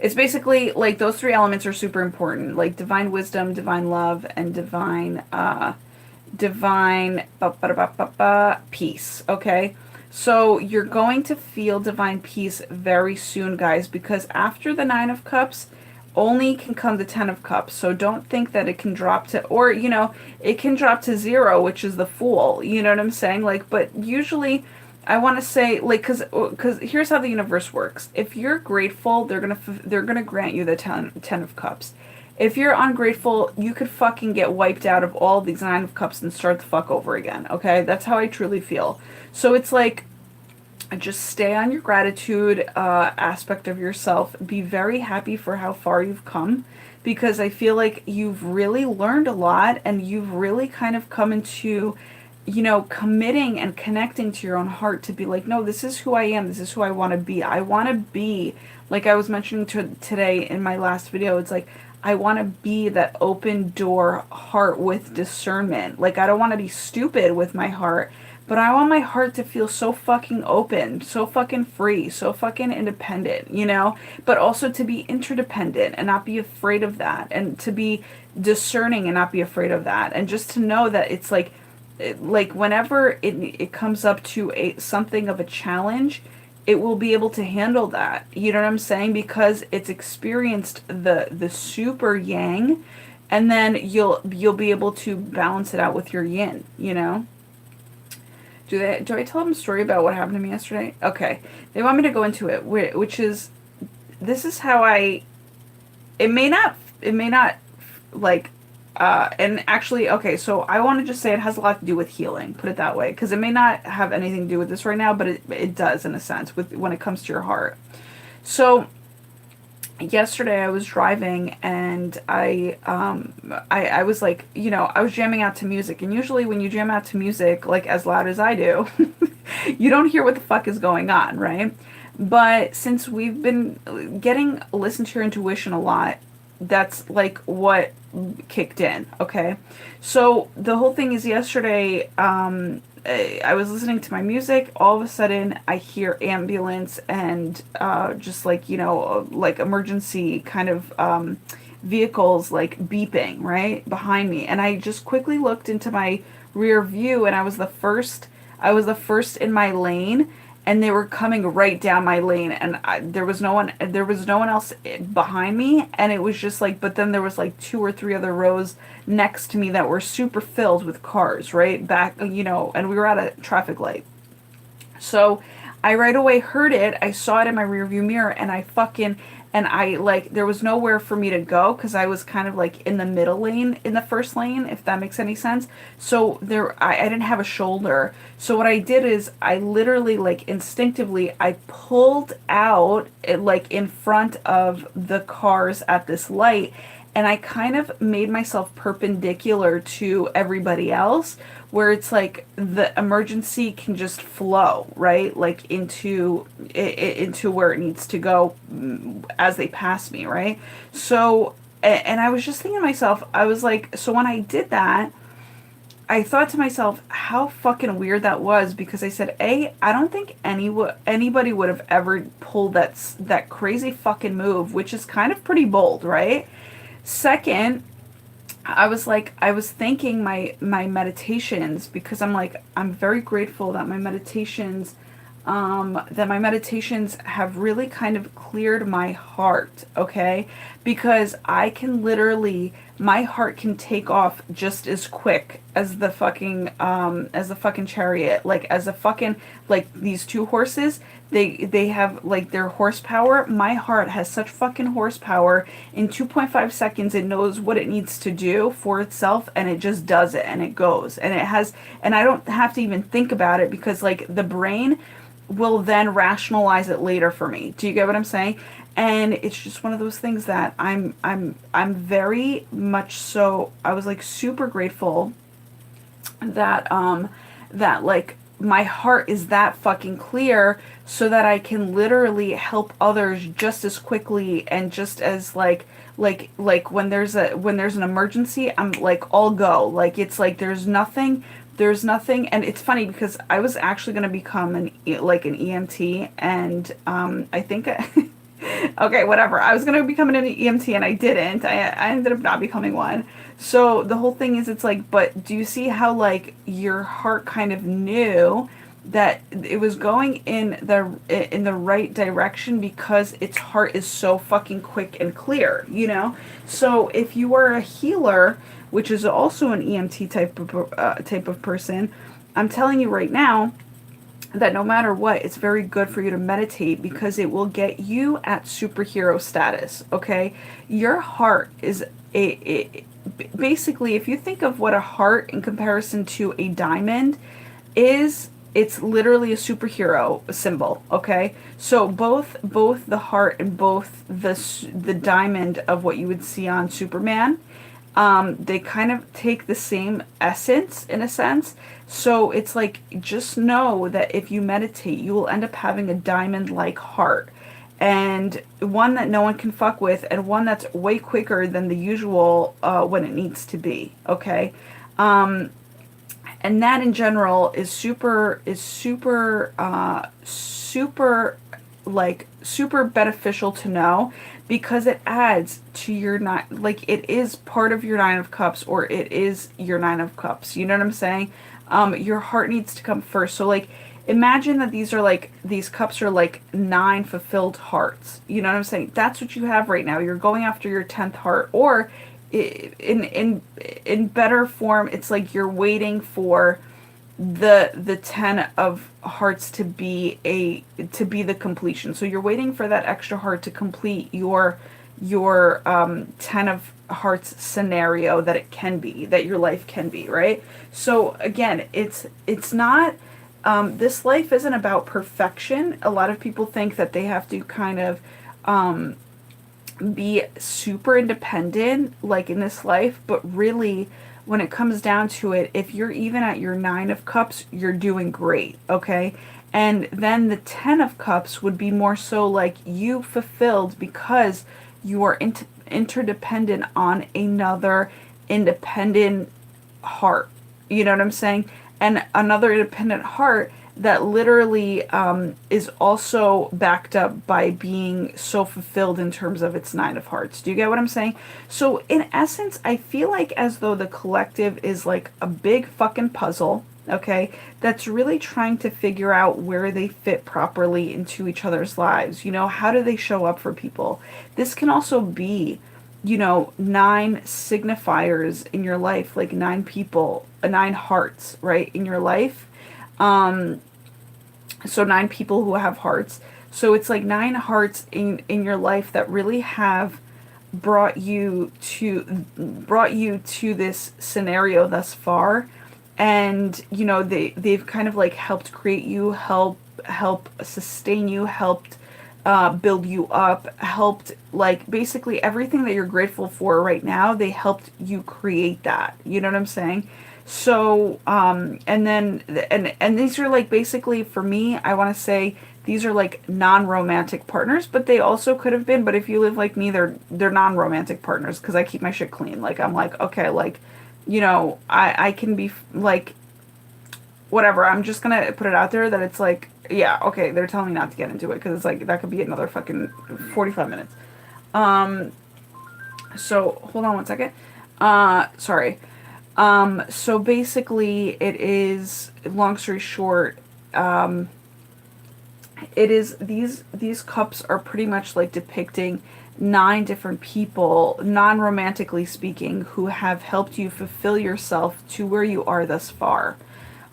It's basically like those 3 elements are super important, like divine wisdom, divine love, and divine peace. Okay, so you're going to feel divine peace very soon, guys, because after the 9 of Cups only can come the 10 of Cups. So don't think that it can drop to, or it can drop to 0, which is the Fool. You know what I'm saying? Like, but usually I want to say, like, because here's how the universe works. If you're grateful, they're gonna grant you the 10 of Cups. If you're ungrateful, you could fucking get wiped out of all these 9 of Cups and start the fuck over again. Okay, that's how I truly feel. So it's like, just stay on your gratitude aspect of yourself. Be very happy for how far you've come, because I feel like you've really learned a lot, and you've really kind of come into, committing and connecting to your own heart to be like, no, this is who I am. This is who I want to be. I want to be, like I was mentioning today in my last video, it's like, I want to be that open door heart with discernment. Like, I don't want to be stupid with my heart, but I want my heart to feel so fucking open, so fucking free, so fucking independent, but also to be interdependent and not be afraid of that, and to be discerning and not be afraid of that. And just to know that it's like whenever it comes up to something of a challenge, it will be able to handle that. You know what I'm saying? Because it's experienced the super yang, and then you'll be able to balance it out with your yin, Do I tell them a story about what happened to me yesterday? Okay. They want me to go into it, which is, this is how it may not, like, and actually, okay, so I want to just say it has a lot to do with healing, put it that way, because it may not have anything to do with this right now, but it does in a sense when it comes to your heart. So yesterday I was driving and I was like, I was jamming out to music, and usually when you jam out to music like as loud as I do, you don't hear what the fuck is going on, right? But since we've been getting listen to your intuition a lot, that's like what kicked in, okay? So the whole thing is yesterday, I was listening to my music. All of a sudden, I hear ambulance and just like, like emergency kind of vehicles like beeping right behind me. And I just quickly looked into my rear view, and I was the first in my lane, and they were coming right down my lane, and there was no one else behind me, and it was just like, but then there was like two or three other rows next to me that were super filled with cars right back, and we were at a traffic light. So I right away heard it. I saw it in my rearview mirror, and I like, there was nowhere for me to go because I was kind of like in the middle lane, in the first lane, if that makes any sense. So I didn't have a shoulder. So what I did is I literally, like, instinctively, I pulled out like in front of the cars at this light, and I kind of made myself perpendicular to everybody else, where it's like the emergency can just flow right, like into where it needs to go, as they pass me, right? So and I was just thinking to myself, I was like, so when I did that, I thought to myself how fucking weird that was, because I said, I don't think anybody would have ever pulled that crazy fucking move, which is kind of pretty bold, right? Second, I was like, I was thanking my meditations, because I'm like, I'm very grateful that my meditations have really kind of cleared my heart, okay? Because I can literally, my heart can take off just as quick as the fucking chariot, like as a fucking, like these two horses, they have like their horsepower. My heart has such fucking horsepower. In 2.5 seconds it knows what it needs to do for itself, and it just does it, and it goes, and it has, and I don't have to even think about it, because like the brain will then rationalize it later for me. Do you get what I'm saying? And it's just one of those things that I'm very much so, I was like super grateful that that like my heart is that fucking clear, so that I can literally help others just as quickly, and just as like when there's an emergency, I'm like, all go. Like, it's like there's nothing. And it's funny because I was actually going to become an EMT, and I think okay, whatever. I was going to become an EMT, and I didn't. I ended up not becoming one. So the whole thing is, it's like, but do you see how like your heart kind of knew that it was going in the right direction, because its heart is so fucking quick and clear, you know? So if you are a healer, which is also an EMT type of person, I'm telling you right now that no matter what, it's very good for you to meditate, because it will get you at superhero status, okay? Your heart is basically, if you think of what a heart in comparison to a diamond is, it's literally a superhero symbol, okay? So both the heart and both the diamond of what you would see on Superman, they kind of take the same essence in a sense. So it's like, just know that if you meditate, you will end up having a diamond-like heart, and one that no one can fuck with, and one that's way quicker than the usual when it needs to be, okay? And that in general is super beneficial to know, because it adds to your nine, like it is part of your Nine of Cups, or it is your Nine of Cups, you know what I'm saying? Your heart needs to come first. So like, imagine that these cups are like 9 fulfilled hearts, you know what I'm saying? That's what you have right now. You're going after your 10th heart, or in better form, it's like you're waiting for the 10 of hearts to be the completion. So you're waiting for that extra heart to complete your 10 of hearts scenario that it can be, that your life can be, right? So again, it's not, this life isn't about perfection. A lot of people think that they have to kind of be super independent, like in this life, but really, when it comes down to it, if you're even at your Nine of Cups, you're doing great, okay? And then the Ten of Cups would be more so like you fulfilled because you are interdependent on another independent heart. You know what I'm saying? And another independent heart that literally is also backed up by being so fulfilled in terms of its Nine of Hearts. Do you get what I'm saying? So, in essence, I feel like as though the collective is like a big fucking puzzle, okay, that's really trying to figure out where they fit properly into each other's lives. You know, how do they show up for people? This can also be, you know, nine signifiers in your life, like nine people, nine hearts, right, in your life. Um, so nine people who have hearts. So it's like nine hearts in your life that really have brought you to this scenario thus far. And you know, they've kind of like helped create you, help sustain you, helped build you up, helped like basically everything that you're grateful for right now, they helped you create that. You know what I'm saying? So, and then, and these are like basically for me, I want to say these are like non-romantic partners, but they also could have been. But if you live like me, they're non-romantic partners because I keep my shit clean. Like I'm like, okay, like, you know, I can be like, whatever. I'm just gonna put it out there that it's like, yeah, okay, they're telling me not to get into it because it's like that could be another fucking 45 minutes. Um, so hold on one second. Sorry. So basically, it is, long story short, it is these cups are pretty much like depicting nine different people, non-romantically speaking, who have helped you fulfill yourself to where you are thus far.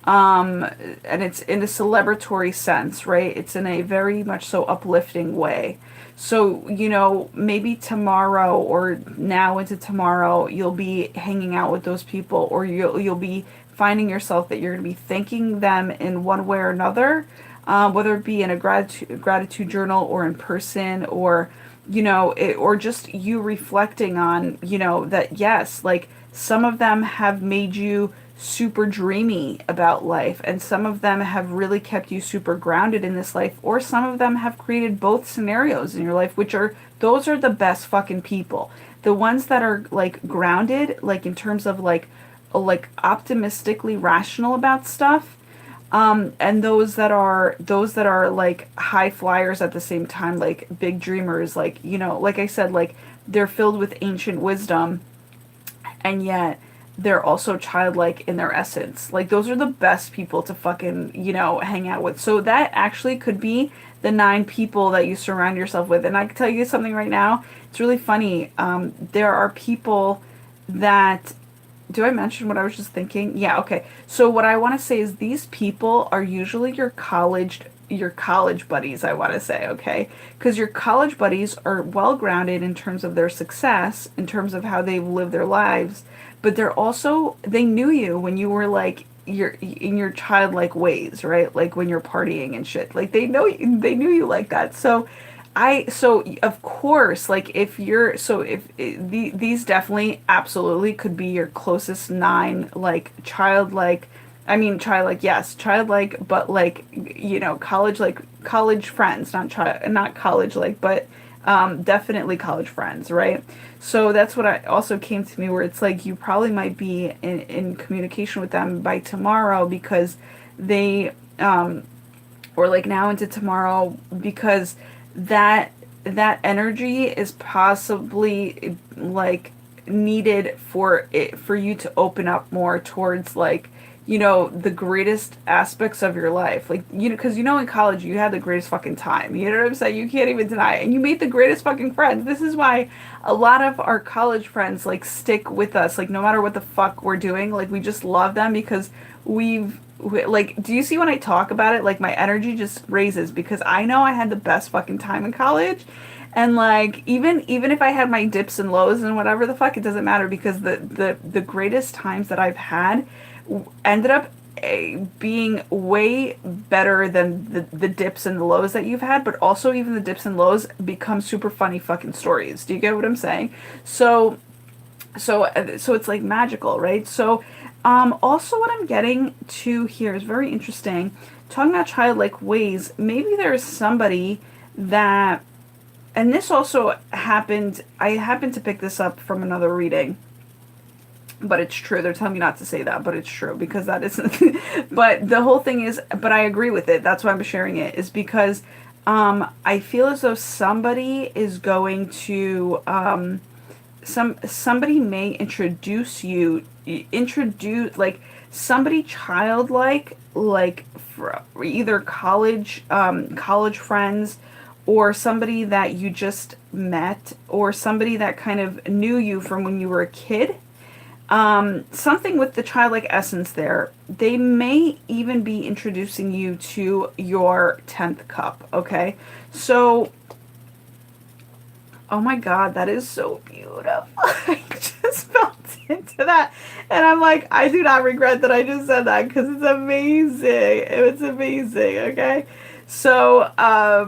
Um, and it's in a celebratory sense, right? It's in a very much so uplifting way. So, you know, maybe tomorrow or now into tomorrow, you'll be hanging out with those people, or you'll be finding yourself that you're going to be thanking them in one way or another, whether it be in a gratitude journal or in person, or you know, or just you reflecting on, you know, that yes, like some of them have made you super dreamy about life, and some of them have really kept you super grounded in this life, or some of them have created both scenarios in your life, which are, those are the best fucking people. The ones that are like grounded, like in terms of like optimistically rational about stuff, and those that are like high flyers at the same time, like big dreamers, like, you know, like I said, like they're filled with ancient wisdom, and yet they're also childlike in their essence. Like those are the best people to fucking, you know, hang out with. So that actually could be the nine people that you surround yourself with. And I can tell you something right now. It's really funny. There are people that, do I mention what I was just thinking? Yeah, okay. So what I want to say is these people are usually your college buddies, I want to say, okay? Because your college buddies are well grounded in terms of their success, in terms of how they've lived their lives, but they're also, they knew you when you were like your in your childlike ways, right? Like when you're partying and shit. Like they knew you like that. So so of course, like if you're, so if these definitely absolutely could be your closest nine, like childlike, I mean childlike, yes, childlike, but like, you know, college, like college friends, not college like, but definitely college friends, right? So that's what I also came to me, where it's like you probably might be in communication with them by tomorrow because they or like now into tomorrow, because that that energy is possibly like needed for it, for you to open up more towards like, you know, the greatest aspects of your life, like, you know, because you know in college you had the greatest fucking time, you know what I'm saying, you can't even deny it, and you made the greatest fucking friends. This is why a lot of our college friends like stick with us, like no matter what the fuck we're doing, like we just love them because like, do you see when I talk about it, like my energy just raises because I know I had the best fucking time in college. And like even if I had my dips and lows and whatever the fuck, it doesn't matter because the greatest times that I've had ended up being way better than the dips and the lows that you've had, but also even the dips and lows become super funny fucking stories. Do you get what I'm saying? So so it's like magical, right? So also what I'm getting to here is very interesting. Talking about childlike ways, maybe there's somebody that, and this also happened, I happened to pick this up from another reading, but it's true. They're telling me not to say that, but it's true because that isn't. But the whole thing is, but I agree with it. That's why I'm sharing it, is because I feel as though somebody is going to, somebody may introduce like somebody childlike, like for either college friends, or somebody that you just met, or somebody that kind of knew you from when you were a kid. Something with the childlike essence there. They may even be introducing you to your 10th cup, okay? So, oh my God, that is so beautiful. I just felt into that. And I'm like, I do not regret that I just said that because it's amazing. It's amazing, okay? So,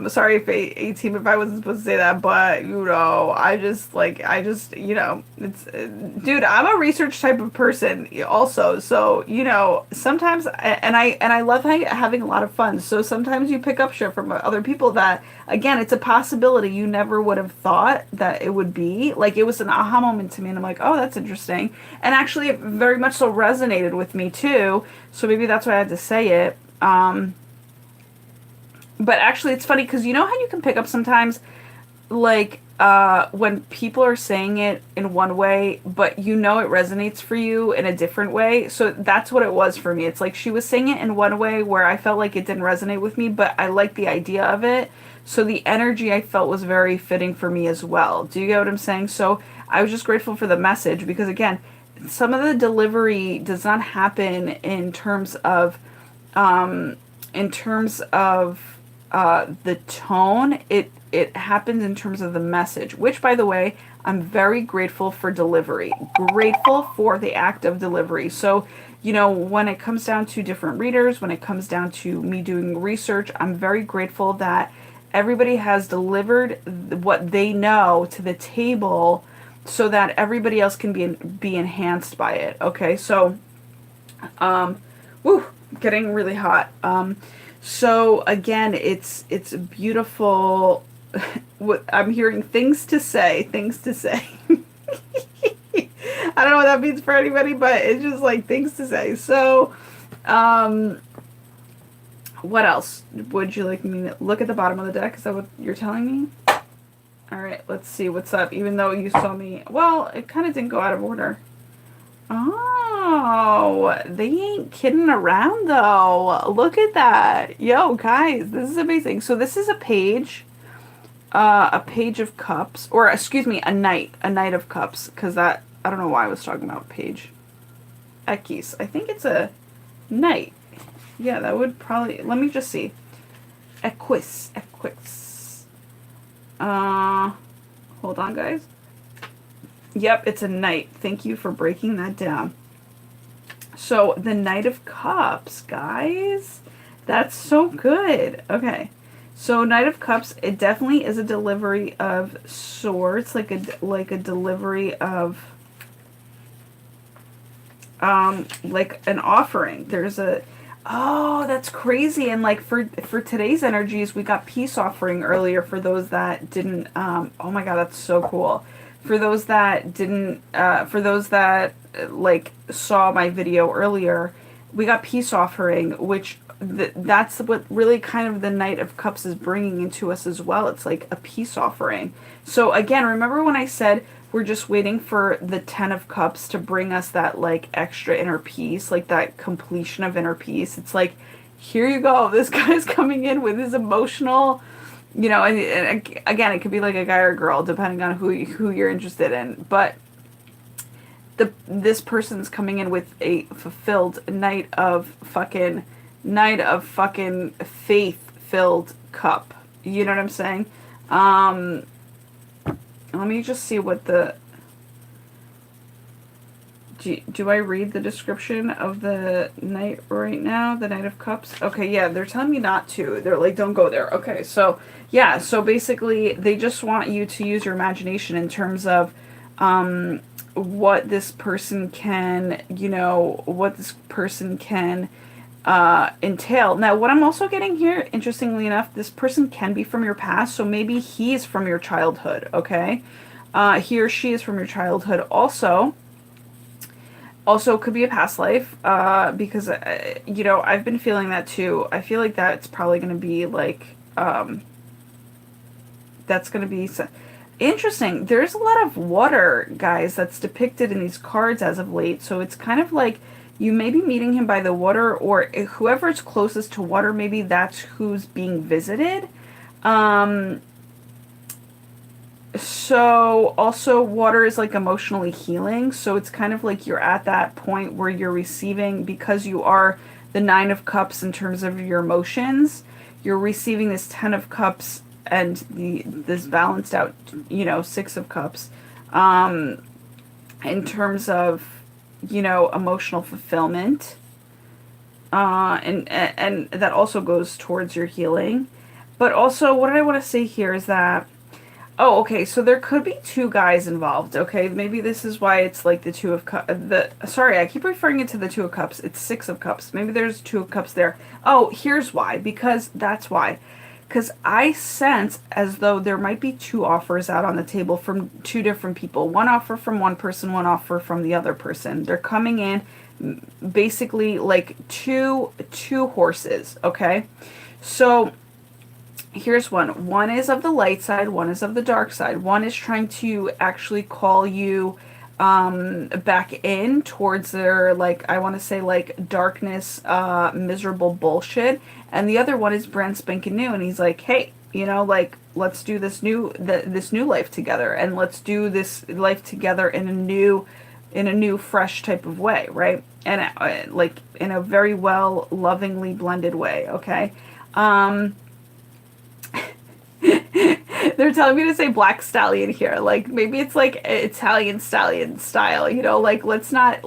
sorry if 18, if I wasn't supposed to say that, but, you know, you know, it's, dude, I'm a research type of person also. So, you know, sometimes, and I love having a lot of fun. So sometimes you pick up shit from other people that, again, it's a possibility you never would have thought that it would be. Like, it was an aha moment to me, and I'm like, oh, that's interesting. And actually, it very much so resonated with me, too. So maybe that's why I had to say it. But actually, it's funny because you know how you can pick up sometimes, like, when people are saying it in one way, but you know it resonates for you in a different way. So that's what it was for me. It's like she was saying it in one way where I felt like it didn't resonate with me, but I liked the idea of it. So the energy I felt was very fitting for me as well. Do you get what I'm saying? So I was just grateful for the message because, again, some of the delivery does not happen in terms of, um, in terms of the tone. It happens in terms of the message, which, by the way, I'm very grateful for delivery, grateful for the act of delivery. So, you know, when it comes down to different readers, when it comes down to me doing research, I'm very grateful that everybody has delivered what they know to the table so that everybody else can be enhanced by it. Okay, so, woo, getting really hot. So again, it's beautiful. What I'm hearing, things to say, things to say. I don't know what that means for anybody, but it's just like things to say. So, what else would you like me to look at the bottom of the deck? Is that what you're telling me? All right, let's see what's up. Even though you saw me, well, it kind of didn't go out of order. Oh, they ain't kidding around though. Look at that. Yo, guys, this is amazing. So this is a page of cups, or excuse me, a knight of cups, because that, I don't know why I was talking about page. Ekis. I think it's a knight. Yeah, that would probably, let me just see. Equus. Hold on, guys. Yep, it's a knight. Thank you for breaking that down. So, the Knight of Cups, guys. That's so good. Okay. So, Knight of Cups, it definitely is a delivery of swords, like a delivery of like an offering. There's a, oh, that's crazy. And like for today's energies, we got peace offering earlier for those that didn't, oh my God, that's so cool. For those that didn't, for those that like saw my video earlier, we got peace offering, which that's what really kind of the Knight of Cups is bringing into us as well. It's like a peace offering. So again, remember when I said we're just waiting for the 10 of Cups to bring us that like extra inner peace, like that completion of inner peace. It's like, here you go. This guy's coming in with his emotional, you know, and again, it could be like a guy or a girl, depending on who you're interested in. But this person's coming in with a fulfilled Knight of fucking faith-filled cup. You know what I'm saying? Let me just see what the do I read the description of the Knight right now? The Knight of Cups? Okay, yeah, they're telling me not to. They're like, don't go there. Okay, so, yeah, so basically, they just want you to use your imagination in terms of what this person can, what this person can entail. Now, what I'm also getting here, interestingly enough, this person can be from your past, so maybe he's from your childhood, okay? He or she is from your childhood also could be a past life, because I've been feeling that too. I feel like that's probably going to be like that's going to be interesting. There's a lot of water, guys, that's depicted in these cards as of late, so it's kind of like you may be meeting him by the water, or whoever's closest to water, maybe that's who's being visited. So also water is like emotionally healing, so it's kind of like you're at that point where you're receiving, because you are the Nine of Cups in terms of your emotions, you're receiving this Ten of Cups and this balanced out, Six of Cups, in terms of, emotional fulfillment, and that also goes towards your healing. But also, what I want to say here is that, oh, okay, so there could be two guys involved, okay? Maybe this is why it's like the Two of Cups. Sorry, I keep referring it to the Two of Cups. It's Six of Cups. Maybe there's Two of Cups there. Oh, here's why. That's why. Because I sense as though there might be two offers out on the table from two different people. One offer from one person, one offer from the other person. They're coming in basically like two horses, okay? So here's one. One is of the light side, one is of the dark side. One is trying to actually call you back in towards their, like, I want to say, like, darkness, miserable bullshit. And the other one is brand spanking new, and he's like, hey, like, let's do this new life together, and let's do this life together in a new fresh type of way, right? And like in a very well lovingly blended way, okay? They're telling me to say black stallion here. Like, maybe it's like Italian stallion style, like let's not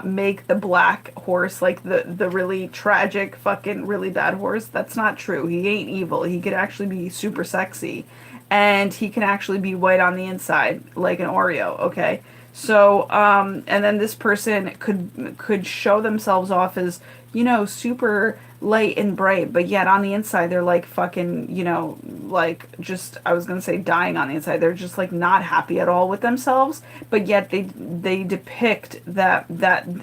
make the black horse like the really tragic fucking really bad horse. That's not true. He ain't evil. He could actually be super sexy, and he can actually be white on the inside like an Oreo, okay? So, and then this person could show themselves off as, super light and bright, but yet on the inside they're like fucking, like, just, I was gonna say dying on the inside. They're just like not happy at all with themselves, but yet they depict that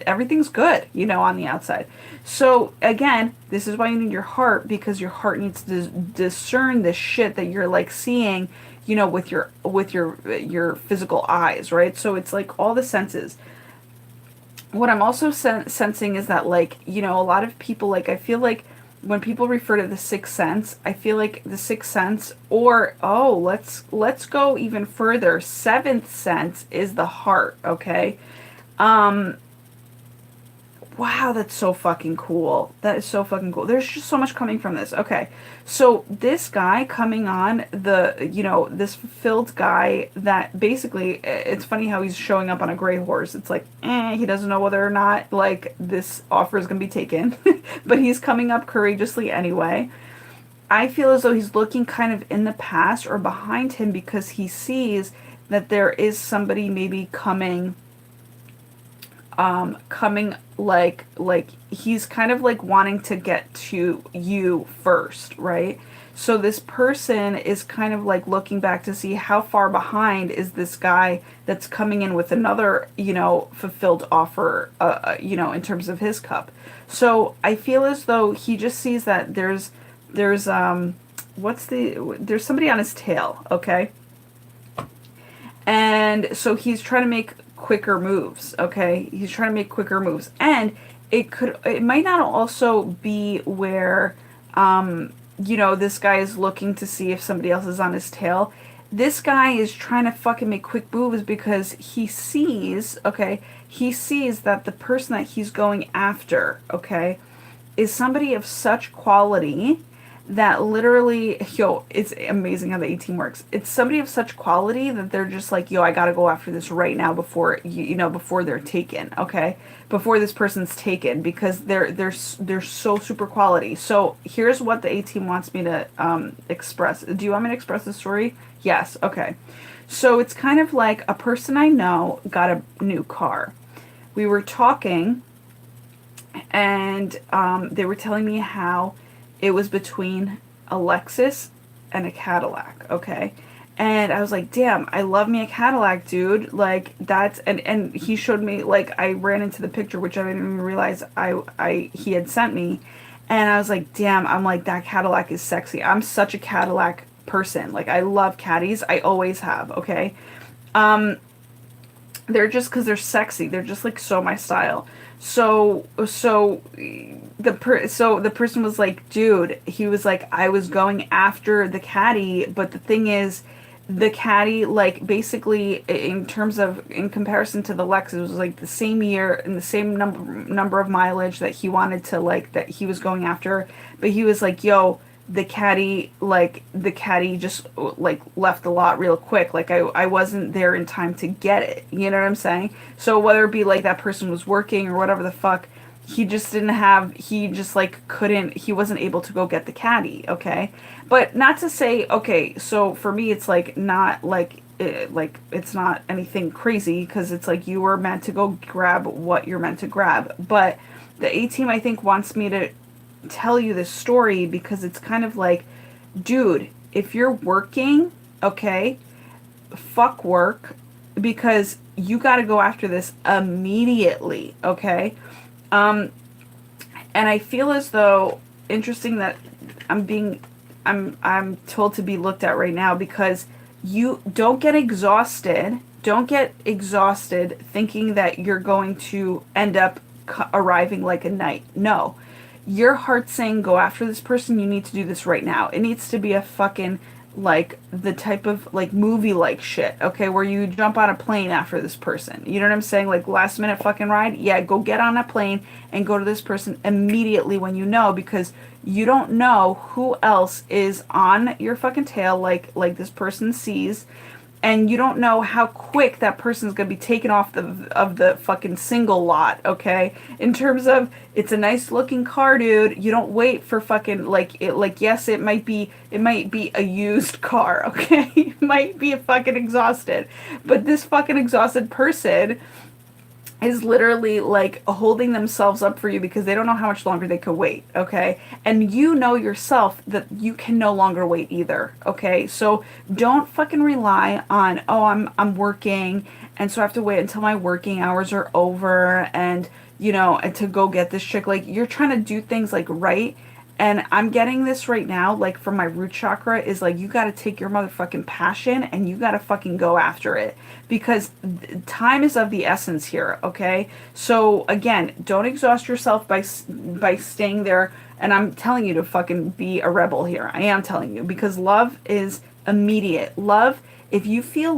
everything's good, on the outside. So again, this is why you need your heart, because your heart needs to discern this shit that you're like seeing, with your physical eyes, right? So it's like all the senses. What I'm also sensing is that, like, a lot of people, like, I feel like when people refer to the sixth sense, I feel like the sixth sense, or, oh, let's go even further. Seventh sense is the heart, okay? Wow, that's so fucking cool. That is so fucking cool. There's just so much coming from this. Okay. So this guy coming on, this fulfilled guy that basically, it's funny how he's showing up on a gray horse. It's like, he doesn't know whether or not, like, this offer is going to be taken. But he's coming up courageously anyway. I feel as though he's looking kind of in the past or behind him, because he sees that there is somebody maybe coming like he's kind of like wanting to get to you first, right? So this person is kind of like looking back to see how far behind is this guy that's coming in with another, fulfilled offer, in terms of his cup. So I feel as though he just sees that there's somebody on his tail, okay? And so he's trying to make quicker moves, okay? He's trying to make quicker moves. And it might not also be where, this guy is looking to see if somebody else is on his tail. This guy is trying to fucking make quick moves because he sees that the person that he's going after, okay, is somebody of such quality that literally, yo, it's amazing how the A-Team works. It's somebody of such quality that they're just like, yo, I gotta go after this right now before before they're taken, okay? Before this person's taken, because they're so super quality. So here's what the A-Team wants me to express. Do you want me to express the story? Yes, okay. So it's kind of like a person I know got a new car. We were talking, and they were telling me how it was between a Lexus and a Cadillac, okay? And I was like, damn, I love me a Cadillac, dude. Like, that's, and he showed me, like, I ran into the picture, which I didn't even realize he had sent me. And I was like, damn, I'm like, that Cadillac is sexy. I'm such a Cadillac person. Like, I love caddies. I always have, okay? They're just because they're sexy. They're just like so my style. So the person was like, dude, he was like, I was going after the caddy, but the thing is, the caddy, like, basically in terms of, in comparison to the Lexus, it was like the same year and the same number of mileage that he wanted to, like, that he was going after, but he was like, yo, the caddy just like left the lot real quick. Like, I wasn't there in time to get it. You know what I'm saying? So whether it be like that person was working or whatever the fuck, he just didn't have, he just like couldn't, he wasn't able to go get the caddy. Okay. But not to say, okay, so for me, it's like not like it's not anything crazy, because it's like you were meant to go grab what you're meant to grab. But the A-Team, I think, wants me to tell you this story because it's kind of like, dude, if you're working, okay, fuck work, because you got to go after this immediately, okay? And I feel as though, interesting that I'm told to be looked at right now, because you don't get exhausted. Don't get exhausted thinking that you're going to end up arriving like a knight. No. Your heart's saying go after this person, you need to do this right now. It needs to be a fucking, like, the type of, like, movie like shit, okay, where you jump on a plane after this person. You know what I'm saying? Like, last minute fucking ride. Yeah, go get on a plane and go to this person immediately when you know, because you don't know who else is on your fucking tail, like this person sees, and you don't know how quick that person's gonna be taken off the fucking single lot, okay? In terms of, it's a nice looking car, dude. You don't wait for fucking, like, it, like, yes, it might be a used car, okay? It might be a fucking exhausted, but this fucking exhausted person is literally like holding themselves up for you because they don't know how much longer they could wait, okay? And you know yourself that you can no longer wait either, okay? So don't fucking rely on, oh, I'm working, and so I have to wait until my working hours are over, and and to go get this chick. Like, you're trying to do things like right. And I'm getting this right now, like, from my root chakra, is like, you gotta take your motherfucking passion and you gotta fucking go after it. Because time is of the essence here, okay? So, again, don't exhaust yourself by staying there. And I'm telling you to fucking be a rebel here. I am telling you. Because love is immediate. Love, if you feel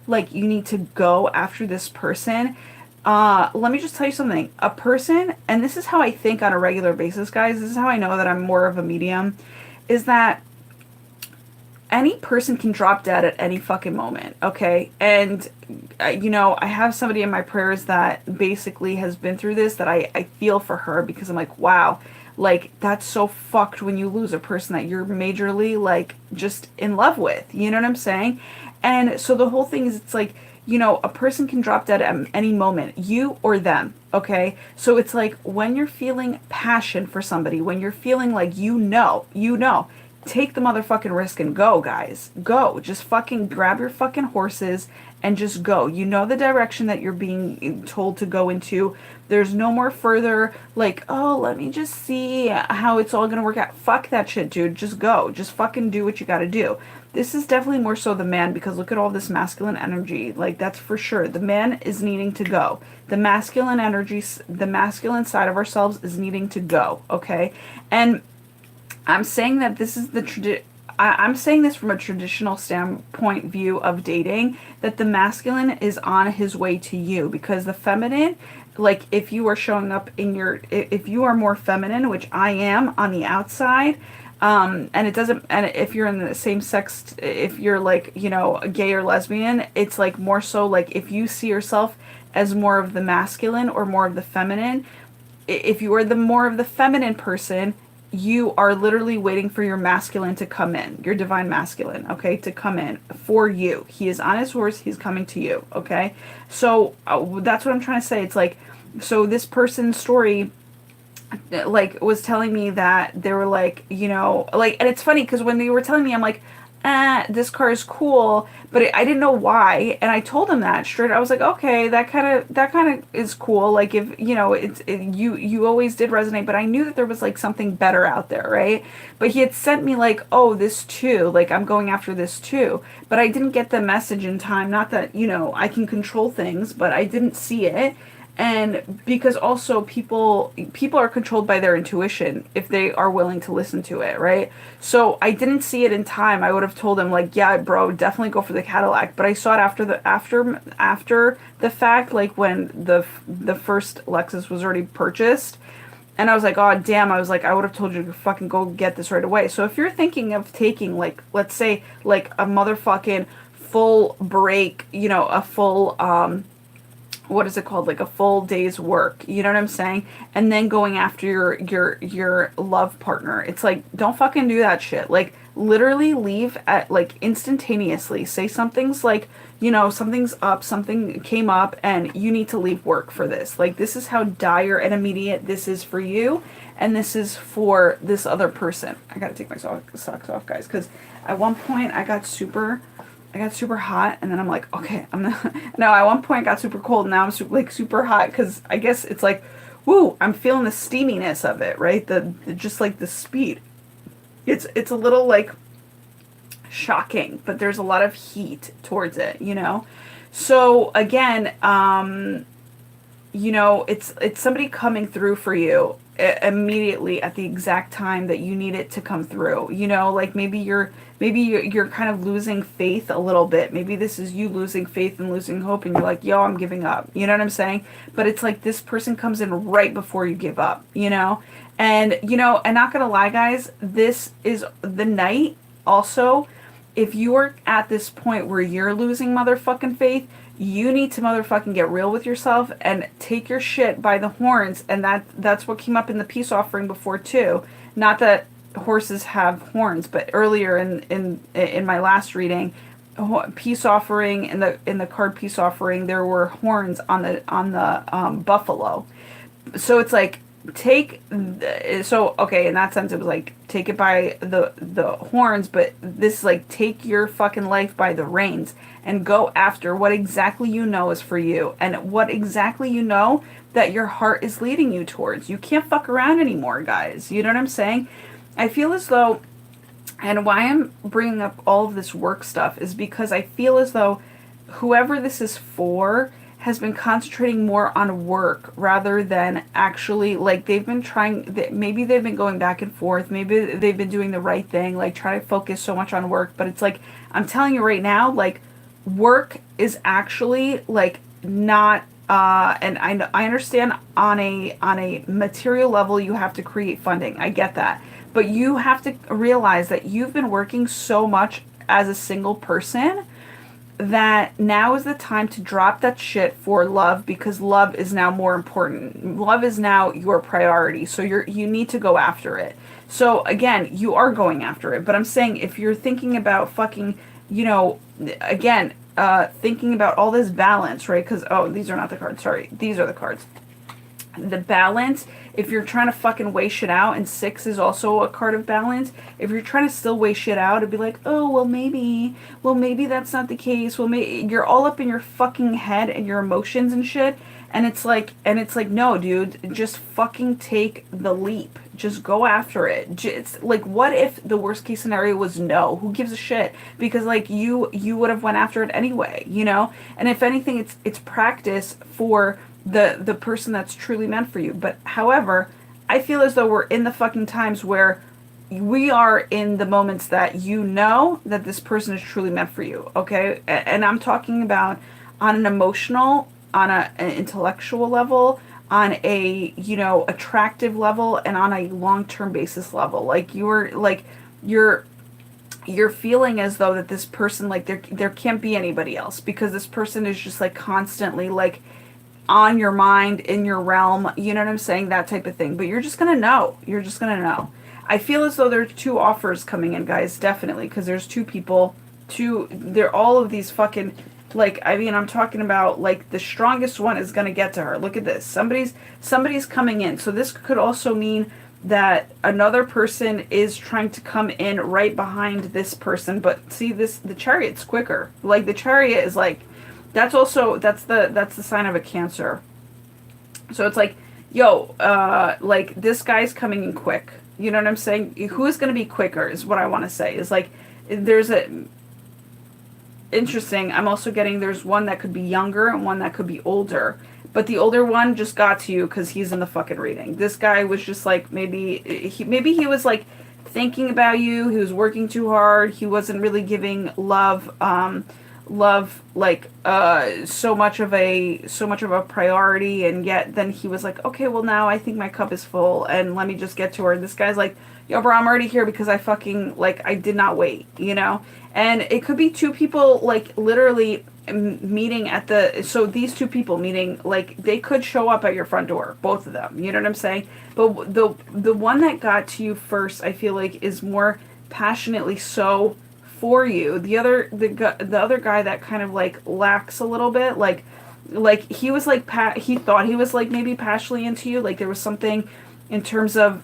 like you need to go after this person, let me just tell you something. A person, and this is how I think on a regular basis, guys, this is how I know that I'm more of a medium, is that any person can drop dead at any fucking moment, okay? And, I have somebody in my prayers that basically has been through this, that I feel for her, because I'm like, wow, like, that's so fucked when you lose a person that you're majorly, like, just in love with. You know what I'm saying? And so the whole thing is, it's like, a person can drop dead at any moment, you or them, okay? So it's like, when you're feeling passion for somebody, when you're feeling like take the motherfucking risk and go, guys. Go. Just fucking grab your fucking horses and just go. You know the direction that you're being told to go into. There's no more further, like, oh, let me just see how it's all gonna work out. Fuck that shit, dude. Just go. Just fucking do what you gotta do. This is definitely more so the man, because look at all this masculine energy. Like, that's for sure. The man is needing to go. The masculine energy, the masculine side of ourselves is needing to go, okay? And I'm saying that this is I'm saying this from a traditional standpoint view of dating, that the masculine is on his way to you, because the feminine like if you are showing up in your, if you are more feminine, which I am on the outside, and it doesn't, and if you're in the same sex, if you're like, you know, gay or lesbian, it's like more so like if you see yourself as more of the masculine or more of the feminine, if you are the more of the feminine person, you are literally waiting for your masculine to come in, your divine masculine, okay, to come in for you. He is on his horse, he's coming to you, okay? So that's what I'm trying to say. It's like, so this person's story like was telling me that they were like, you know, like, and it's funny because when they were telling me, I'm like, this car is cool, but I didn't know why, and I told him that straight. I was like, okay, that kind of is cool. Like if you know, you always did resonate, but I knew that there was like something better out there, right? But he had sent me like, oh, this too, like I'm going after this too, but I didn't get the message in time. Not that you know I can control things, but I didn't see it, and because also people are controlled by their intuition if they are willing to listen to it, right? So I didn't see it in time. I would have told him like, yeah, bro, definitely go for the Cadillac, but I saw it after the fact, like when the first Lexus was already purchased, and I was like, oh damn, I was like, I would have told you to fucking go get this right away. So if you're thinking of taking like, let's say like a motherfucking full break, you know, a full what is it called, like a full day's work, you know what I'm saying, and then going after your love partner, it's like, don't fucking do that shit. Like literally leave at like instantaneously. Say something's like, you know, something's up, something came up and you need to leave work for this. Like this is how dire and immediate this is for you, and this is for this other person. I gotta take my socks off, guys, because at one point I got super hot, and then I'm like, okay, I'm not. No, at one point I got super cold, and now I'm super hot because I guess it's like, woo, I'm feeling the steaminess of it, right? The just like the speed. It's a little like shocking, but there's a lot of heat towards it, you know. So again, you know, it's somebody coming through for you immediately at the exact time that you need it to come through. You know, like maybe you're kind of losing faith a little bit. Maybe this is you losing faith and losing hope, and you're like, yo, I'm giving up. You know what I'm saying? But it's like this person comes in right before you give up, you know? And, you know, and not gonna lie, guys, this is the night also. If you're at this point where you're losing motherfucking faith, you need to motherfucking get real with yourself and take your shit by the horns. And that's what came up in the peace offering before too. Not that horses have horns, but earlier in my last reading, peace offering, in the card peace offering, there were horns on the buffalo. So it's like, so okay, in that sense it was like take it by the horns, but this is like take your fucking life by the reins and go after what exactly you know is for you, and what exactly you know that your heart is leading you towards. You can't fuck around anymore, guys. You know what I'm saying? I feel as though, and why I'm bringing up all of this work stuff is because I feel as though whoever this is for has been concentrating more on work rather than actually, like, they've been trying, maybe they've been going back and forth, maybe they've been doing the right thing, like try to focus so much on work, but it's like, I'm telling you right now, like, work is actually like not and I understand on a material level you have to create funding. I get that. But you have to realize that you've been working so much as a single person that now is the time to drop that shit for love, because love is now more important. Love is now your priority. So you need to go after it. So again, you are going after it, but I'm saying if you're thinking about fucking, you know, again, thinking about all this balance, right? Because, oh, these are not the cards. Sorry. These are the cards. The balance, if you're trying to fucking weigh shit out, and 6 is also a card of balance, if you're trying to still weigh shit out, it'd be like, oh, well maybe that's not the case, well maybe, you're all up in your fucking head and your emotions and shit, and it's like, no, dude, just fucking take the leap, just go after it. Just, like, what if the worst case scenario was no? Who gives a shit? Because, like, you would have went after it anyway, you know? And if anything, it's practice for the person that's truly meant for you. But however, I feel as though we're in the fucking times where we are in the moments that you know that this person is truly meant for you, okay? And I'm talking about on an emotional an intellectual level, on a, you know, attractive level, and on a long-term basis level. Like you're you're feeling as though that this person, like there can't be anybody else, because this person is just like constantly like on your mind, in your realm, you know what I'm saying, that type of thing. But you're just gonna know, you're just gonna know. I feel as though there's two offers coming in, guys, definitely, because there's two people, they're all of these fucking, like, I mean, I'm talking about, like, the strongest one is gonna get to her. Look at this, somebody's coming in. So this could also mean that another person is trying to come in right behind this person. But see, this, the Chariot's quicker. Like, the Chariot is like, that's also, that's the sign of a Cancer. So it's like, yo, like, this guy's coming in quick. You know what I'm saying? Who is going to be quicker is what I want to say. Is like, there's a, interesting, I'm also getting, there's one that could be younger and one that could be older. But the older one just got to you because he's in the fucking reading. This guy was just like, maybe he was like thinking about you. He was working too hard. He wasn't really giving love, like so much of a priority. And yet then he was like, okay, well, now I think my cup is full and let me just get to her. And this guy's like, yo, bro, I'm already here because I fucking, like, I did not wait, you know? And it could be two people, like, literally meeting at the, so these two people meeting, like, they could show up at your front door, both of them, you know what I'm saying? But the one that got to you first, I feel like, is more passionately so for you. The other guy that kind of, like, lacks a little bit, like he was like, he thought he was, like, maybe passionately into you, like there was something in terms of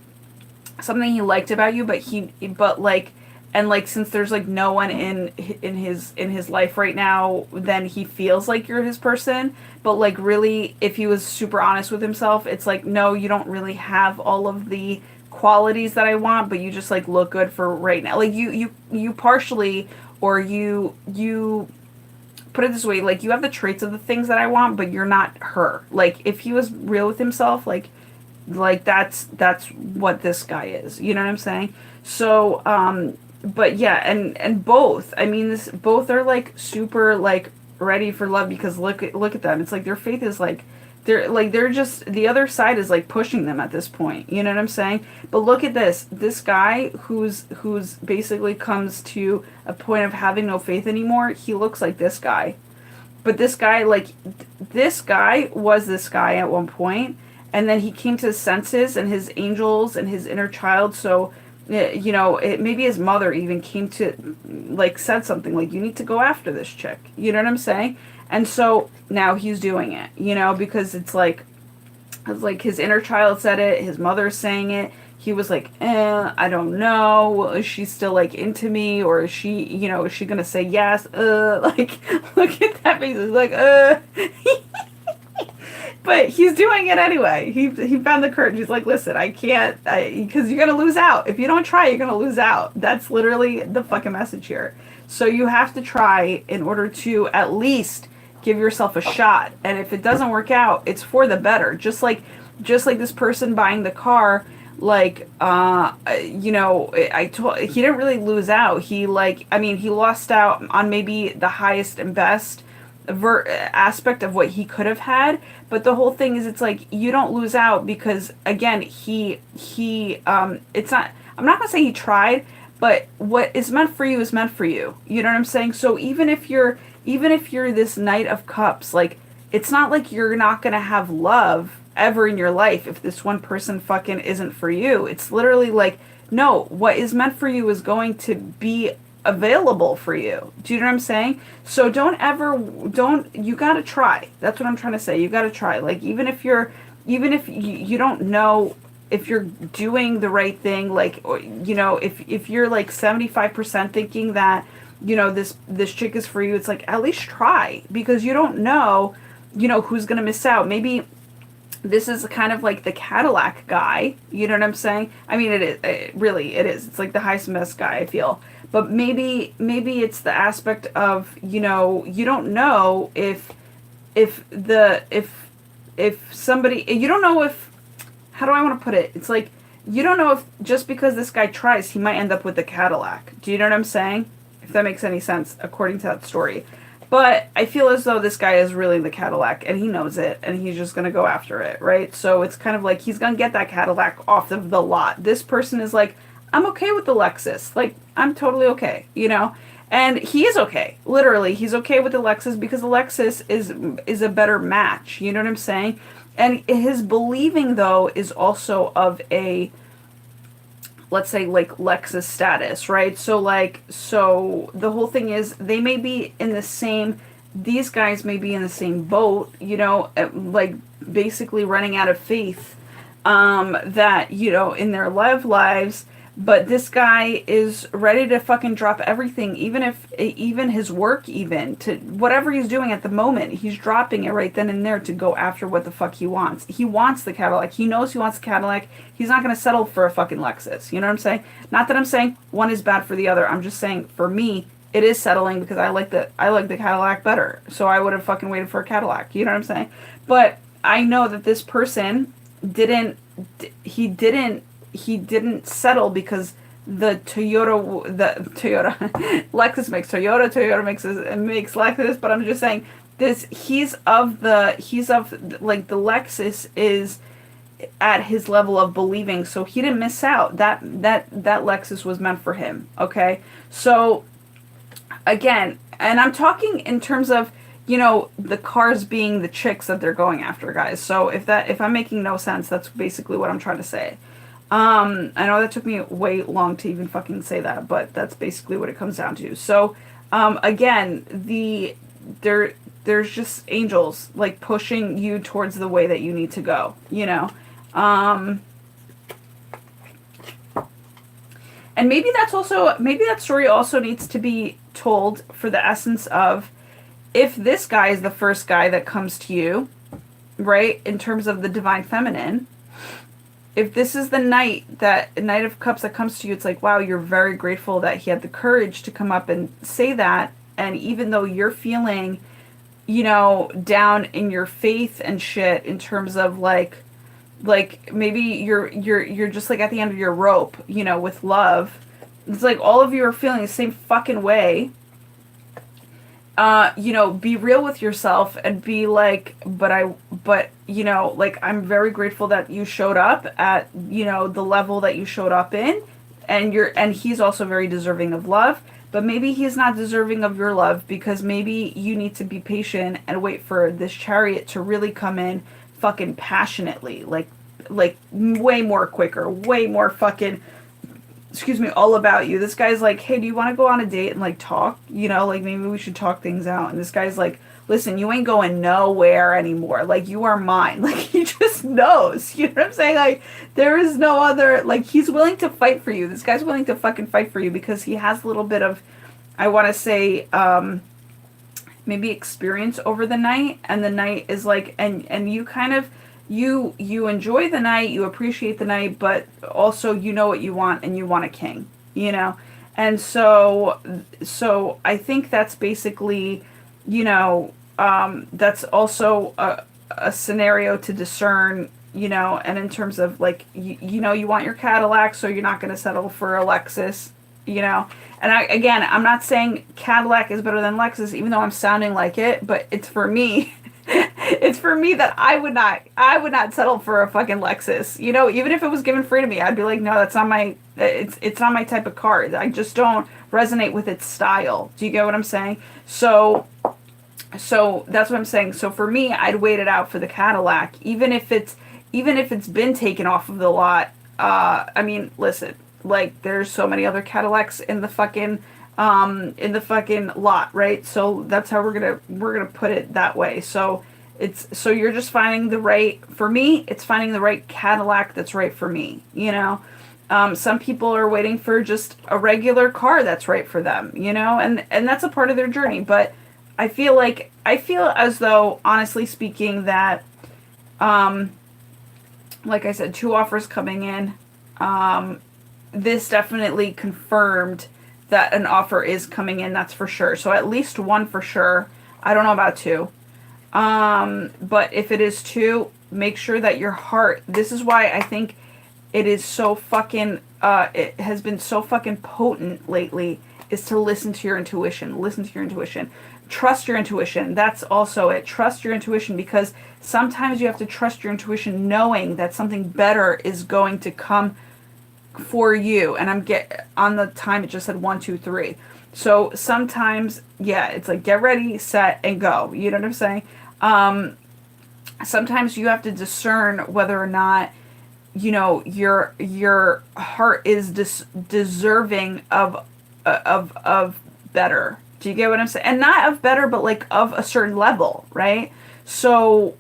something he liked about you, but like, and like, since there's like no one in his life right now, then he feels like you're his person. But like, really, if he was super honest with himself, it's like, no, you don't really have all of the qualities that I want, but you just like look good for right now. Like you partially, or you put it this way, like you have the traits of the things that I want, but you're not her. Like if he was real with himself, like that's what this guy is, you know what I'm saying? So but yeah, and both, I mean, both are like super like ready for love, because look at them. It's like their faith is like, they're just, the other side is like pushing them at this point, you know what I'm saying? But look at this guy who's basically comes to a point of having no faith anymore. He looks like this guy. But this guy, like, this guy was this guy at one point, and then he came to his senses and his angels and his inner child. So, you know, maybe his mother even came to, like, said something like, you need to go after this chick. You know what I'm saying? And so now he's doing it, you know, because it's like his inner child said it, his mother's saying it. He was like, I don't know. Well, is she still like into me, or is she, you know, is she gonna say yes? Like, look at that face. It's like, But he's doing it anyway. He found the courage. He's like, listen, I can't, because you're gonna lose out. If you don't try, you're gonna lose out. That's literally the fucking message here. So you have to try in order to at least give yourself a shot. And if it doesn't work out, it's for the better. Just like this person buying the car, like, you know, he didn't really lose out. He, like, I mean, he lost out on maybe the highest and best aspect of what he could have had. But the whole thing is, it's like, you don't lose out because, again, it's not, I'm not gonna say he tried, but what is meant for you is meant for you. You know what I'm saying? So even if you're this Knight of Cups, like, it's not like you're not gonna have love ever in your life if this one person fucking isn't for you. It's literally like, no, what is meant for you is going to be available for you. Do you know what I'm saying? So you gotta try. That's what I'm trying to say. You gotta try. Like, even if you don't know if you're doing the right thing, like, or, you know, if you're like 75% thinking that, you know, this chick is for you, it's like, at least try, because you don't know, you know, who's gonna miss out. Maybe this is kind of like the Cadillac guy, you know what I'm saying? I mean, it is, it is. It's like the highest and best guy, I feel. But maybe it's the aspect of, you know, you don't know if somebody, you don't know if, how do I want to put it? It's like, you don't know if just because this guy tries, he might end up with the Cadillac. Do you know what I'm saying? If that makes any sense, according to that story. But I feel as though this guy is really the Cadillac and he knows it and he's just going to go after it, right? So it's kind of like he's going to get that Cadillac off of the lot. This person is like, I'm okay with the Lexus. Like, I'm totally okay, you know? And he is okay. Literally, he's okay with the Lexus because the Lexus is a better match, you know what I'm saying? And his believing though is also of a, let's say, like Lexus status, right? So like, so the whole thing is they may be in the same, these guys may be in the same boat, you know, like basically running out of faith, that, you know, in their lives, but this guy is ready to fucking drop everything, even his work, even to whatever he's doing at the moment, he's dropping it right then and there to go after what the fuck he wants. He wants the Cadillac. He knows he wants the Cadillac. He's not going to settle for a fucking Lexus. You know what I'm saying? Not that I'm saying one is bad for the other. I'm just saying for me, it is settling because I like the Cadillac better. So I would have fucking waited for a Cadillac. You know what I'm saying? But I know that this person didn't settle because the Toyota Lexus makes Toyota makes Lexus, but I'm just saying this, he's of like the Lexus is at his level of believing, so he didn't miss out. That Lexus was meant for him, okay? So again, and I'm talking in terms of, you know, the cars being the chicks that they're going after, guys. So if I'm making no sense, that's basically what I'm trying to say. I know that took me way long to even fucking say that, but that's basically what it comes down to. So, again, there's just angels like pushing you towards the way that you need to go, you know. And maybe that story also needs to be told for the essence of, if this guy is the first guy that comes to you, right, in terms of the divine feminine, if this is the Knight of Cups that comes to you, it's like, wow, you're very grateful that he had the courage to come up and say that. And even though you're feeling, you know, down in your faith and shit, in terms of like maybe you're just like at the end of your rope, you know, with love. It's like all of you are feeling the same fucking way. You know, be real with yourself and be like, but, you know, like, I'm very grateful that you showed up at, you know, the level that you showed up in, and he's also very deserving of love, but maybe he's not deserving of your love because maybe you need to be patient and wait for this Chariot to really come in fucking passionately, like way more quicker, way more fucking, excuse me, all about you. This guy's like, hey, do you want to go on a date and like talk? You know, like maybe we should talk things out. And this guy's like, listen, you ain't going nowhere anymore. Like, you are mine. Like, he just knows. You know what I'm saying? Like, there is no other, like, he's willing to fight for you. This guy's willing to fucking fight for you because he has a little bit of, I want to say, maybe experience over the Knight. And the Knight is like, and you kind of, you enjoy the Knight, you appreciate the Knight, but also you know what you want, and you want a king, you know? And so I think that's basically, you know, that's also a scenario to discern, you know, and in terms of like, you know, you want your Cadillac, so you're not going to settle for a Lexus, you know? And I'm not saying Cadillac is better than Lexus, even though I'm sounding like it, but it's for me. It's for me that I would not settle for a fucking Lexus. You know, even if it was given free to me, I'd be like, no, that's not my, it's not my type of car. I just don't resonate with its style. Do you get what I'm saying? So that's what I'm saying. So for me, I'd wait it out for the Cadillac, even if it's been taken off of the lot. I mean, listen, like, there's so many other Cadillacs in the fucking lot, right? So that's how we're gonna put it that way. So you're just finding for me, it's finding the right Cadillac that's right for me, you know? Some people are waiting for just a regular car that's right for them, you know? And that's a part of their journey. But I feel as though, honestly speaking, that, like I said, 2 offers coming in, this definitely confirmed that an offer is coming in, that's for sure. So at least 1 for sure. I don't know about 2. But if it is 2, make sure that your heart, this is why I think it is so fucking, it has been so fucking potent lately, is to listen to your intuition. Listen to your intuition. trust your intuition. That's also it. Trust your intuition, because sometimes you have to trust your intuition knowing that something better is going to come for you. And I'm get on the time, it just said 1, 2, 3. So sometimes, yeah, it's like get ready, set, and go. You know what I'm saying? Sometimes you have to discern whether or not, you know, your heart is deserving of better. Do you get what I'm saying? And not of better, but like of a certain level, right? So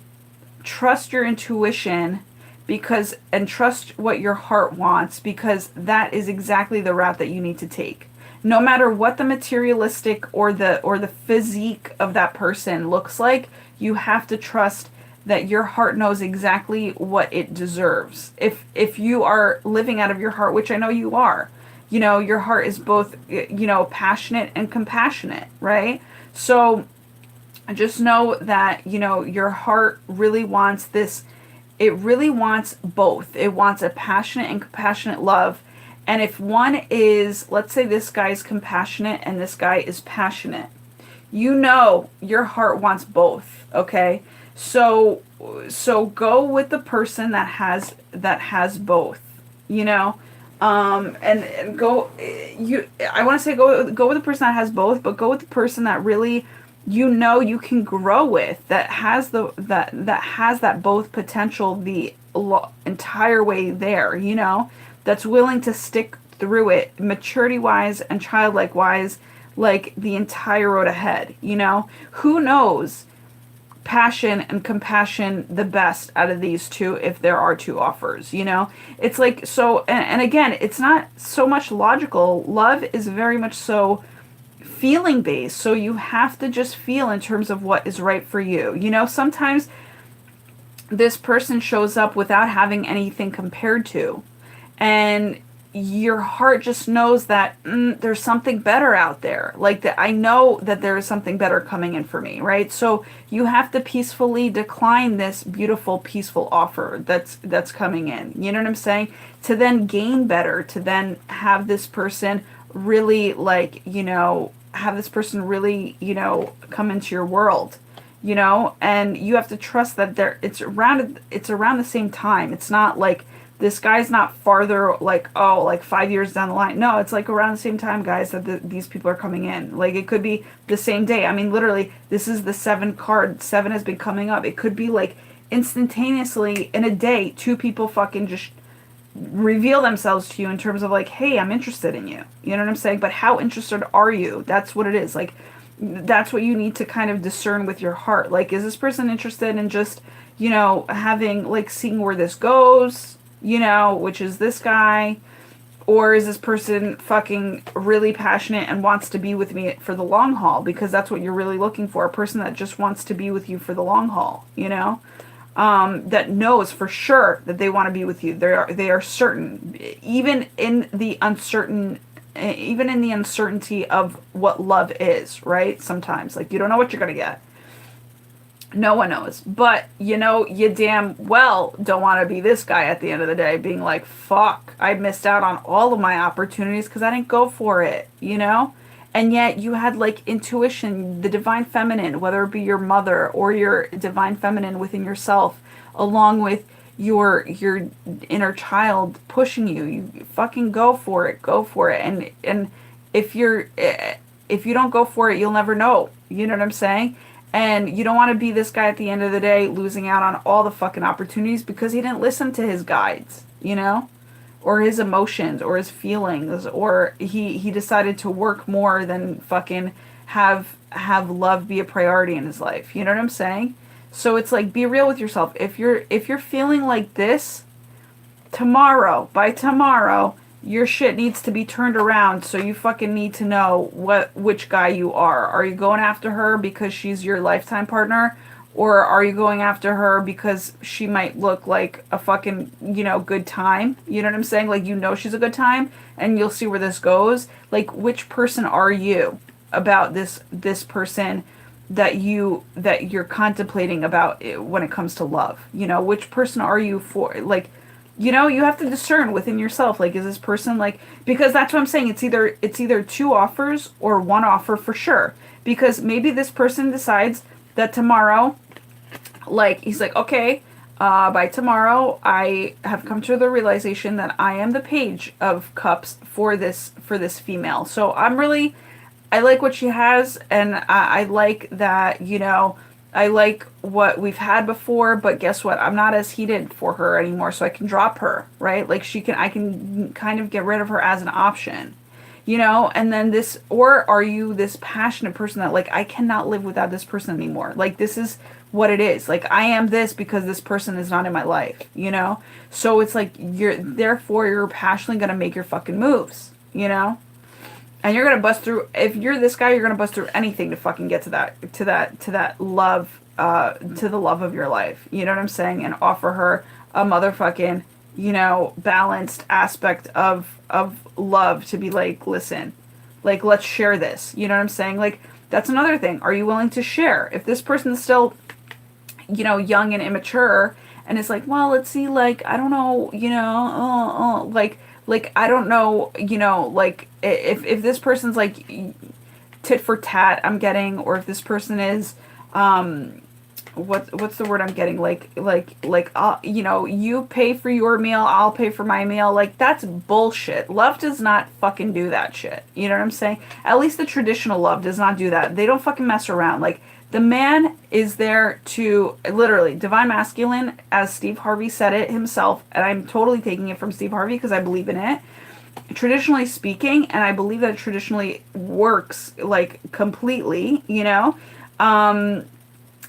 trust your intuition, because, and trust what your heart wants, because that is exactly the route that you need to take. No matter what the materialistic or the physique of that person looks like, you have to trust that your heart knows exactly what it deserves. If you are living out of your heart, which I know you are, you know, your heart is both, you know, passionate and compassionate, right? So just know that, you know, your heart really wants this. It really wants both. It wants a passionate and compassionate love. And if one is, let's say this guy is compassionate and this guy is passionate, you know your heart wants both, okay? So go with the person that has both, you know? And go, I want to say go with the person that has both, but go with the person that really, you know, you can grow with, that has that has that both potential the entire way there, you know, that's willing to stick through it, maturity wise and childlike wise, like the entire road ahead, you know. Who knows, passion and compassion the best out of these two, if there are two offers, you know. It's like, so, and again, it's not so much logical. Love is very much so feeling based, so you have to just feel in terms of what is right for you, you know. Sometimes this person shows up without having anything compared to, and your heart just knows that there's something better out there, like that. I know that there is something better coming in for me, right? So you have to peacefully decline this beautiful, peaceful offer that's coming in, you know what I'm saying, to then gain better, to then have this person really, like, you know, have this person really, you know, come into your world, you know. And you have to trust that it's around the same time. It's not like this guy's not farther, like, oh, like 5 years down the line. No, it's like around the same time, guys, that these people are coming in. Like, it could be the same day. I mean, literally, this is the 7 card. 7 has been coming up. It could be like instantaneously in a day, 2 people fucking just reveal themselves to you in terms of like, hey, I'm interested in you. You know what I'm saying? But how interested are you? That's what it is. Like, that's what you need to kind of discern with your heart. Like, is this person interested in just, you know, having, like, seeing where this goes, you know, which is this guy? Or is this person fucking really passionate and wants to be with me for the long haul? Because that's what you're really looking for. A person that just wants to be with you for the long haul, you know? That knows for sure that they want to be with you. They are certain, even in the uncertainty of what love is, right? Sometimes, like, you don't know what you're going to get. No one knows. But, you know, you damn well don't want to be this guy at the end of the day being like, fuck, I missed out on all of my opportunities because I didn't go for it, you know? And yet you had, like, intuition, the divine feminine, whether it be your mother or your divine feminine within yourself, along with your inner child pushing you. You fucking go for it. And if you don't go for it, you'll never know. You know what I'm saying? And you don't want to be this guy at the end of the day losing out on all the fucking opportunities because he didn't listen to his guides, you know? Or his emotions, or his feelings, or he decided to work more than fucking have love be a priority in his life. You know what I'm saying? So it's like, be real with yourself. If you're feeling like this, by tomorrow, your shit needs to be turned around. So you fucking need to know which guy you are. Are you going after her because she's your lifetime partner? Or are you going after her because she might look like a fucking, you know, good time? You know what I'm saying? Like, you know she's a good time, and you'll see where this goes. Like, which person are you about this person that you're contemplating about when it comes to love? You know, which person are you for? Like, You know, you have to discern within yourself, like, is this person like, because that's what I'm saying. It's either two offers or one offer for sure. Because maybe this person decides that tomorrow, like, he's like, okay, by tomorrow I have come to the realization that I am the page of cups for this female. So I like what she has, and I like that, you know, I like what we've had before, but guess what? I'm not as heated for her anymore, so I can drop her, right? Like I can kind of get rid of her as an option, you know? And then or are you this passionate person that, like, I cannot live without this person anymore? Like, this is what it is. Like, I am this because this person is not in my life, you know? So it's like, therefore, you're passionately gonna make your fucking moves, you know? And you're gonna bust through. If you're this guy, you're gonna bust through anything to fucking get to that love, to the love of your life. You know what I'm saying? And offer her a motherfucking, you know, balanced aspect of love to be like, listen, like, let's share this. You know what I'm saying? Like, that's another thing. Are you willing to share? If this person's still, you know, young and immature, and it's like, well, let's see, like, I don't know, you know, like I don't know, you know, like, if this person's like tit for tat, I'm getting, or if this person is, what's the word I'm getting, like you know, you pay for your meal, I'll pay for my meal, like, that's bullshit. Love does not fucking do that shit. You know what I'm saying? At least the traditional love does not do that. They don't fucking mess around. Like, the man is there to, literally, divine masculine, as Steve Harvey said it himself, and I'm totally taking it from Steve Harvey because I believe in it. Traditionally speaking, and I believe that it traditionally works, like, completely, you know,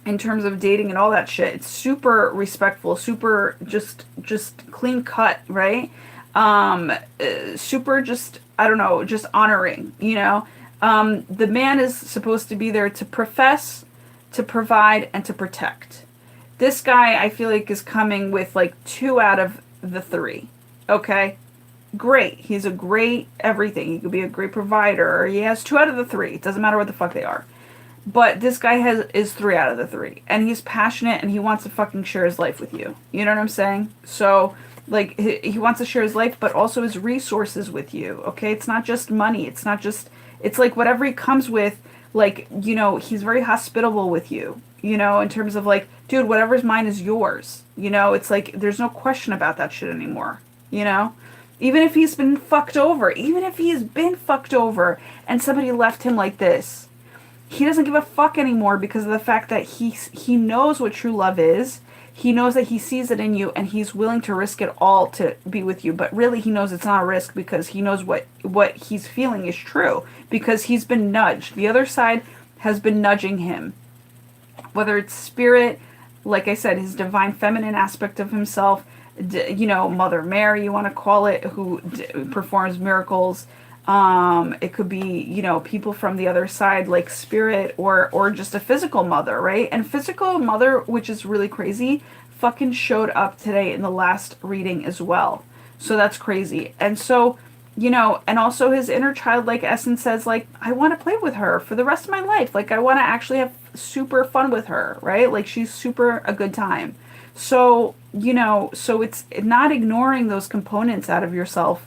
in terms of dating and all that shit. It's super respectful, super just clean cut, right? Super just, I don't know, just honoring, you know. The man is supposed to be there to profess, to provide, and to protect. This guy, I feel like, is coming with like 2 out of the 3. Okay? Great. He's a great everything. He could be a great provider. Or he has 2 out of the 3. It doesn't matter what the fuck they are. But this guy is 3 out of the 3. And he's passionate and he wants to fucking share his life with you. You know what I'm saying? So, like, he wants to share his life, but also his resources with you. Okay? It's not just money. It's not just, it's like whatever he comes with. Like, you know, he's very hospitable with you, you know, in terms of like, dude, whatever's mine is yours. You know, it's like, there's no question about that shit anymore, you know? Even if he's been fucked over, even if he has been fucked over and somebody left him like this, he doesn't give a fuck anymore because of the fact that he knows what true love is. He knows that he sees it in you and he's willing to risk it all to be with you. But really, he knows it's not a risk because he knows what he's feeling is true because he's been nudged. The other side has been nudging him. Whether it's spirit, like I said, his divine feminine aspect of himself, you know, Mother Mary, you want to call it, who performs miracles. It could be, you know, people from the other side, like spirit, or just a physical mother, right? And physical mother, which is really crazy, fucking showed up today in the last reading as well. So that's crazy. And so, you know, and also his inner childlike essence says, like, I want to play with her for the rest of my life. Like, I want to actually have super fun with her, right? Like, she's super a good time. So, you know, so it's not ignoring those components out of yourself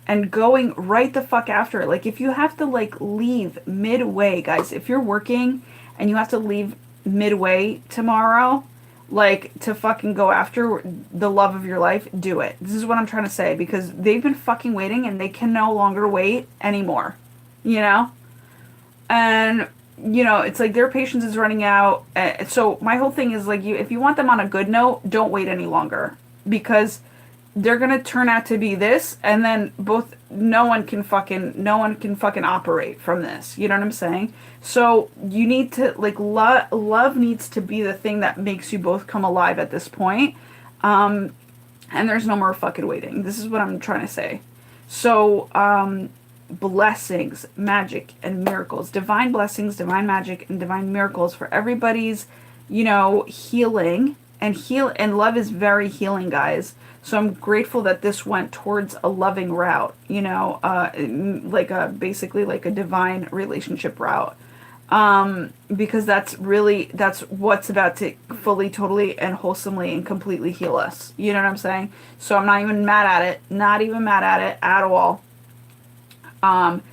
and going right the fuck after it. Like, if you have to, like, leave midway, guys, if you're working and you have to leave midway tomorrow, like, to fucking go after the love of your life, do it. This is what I'm trying to say, because they've been fucking waiting and they can no longer wait anymore, you know? And, you know, it's like their patience is running out. So my whole thing is, like, if you want them on a good note, don't wait any longer, because they're gonna turn out to be this, and then no one can fucking operate from this. You know what I'm saying? So you need to, like, love needs to be the thing that makes you both come alive at this point. And there's no more fucking waiting. This is what I'm trying to say. So, blessings, magic, and miracles. Divine blessings, divine magic, and divine miracles for everybody's, you know, healing. And love is very healing, guys. So I'm grateful that this went towards a loving route, you know, basically like a divine relationship route. Because that's what's about to fully, totally, and wholesomely and completely heal us. You know what I'm saying? So I'm not even mad at it. Not even mad at it at all. Um,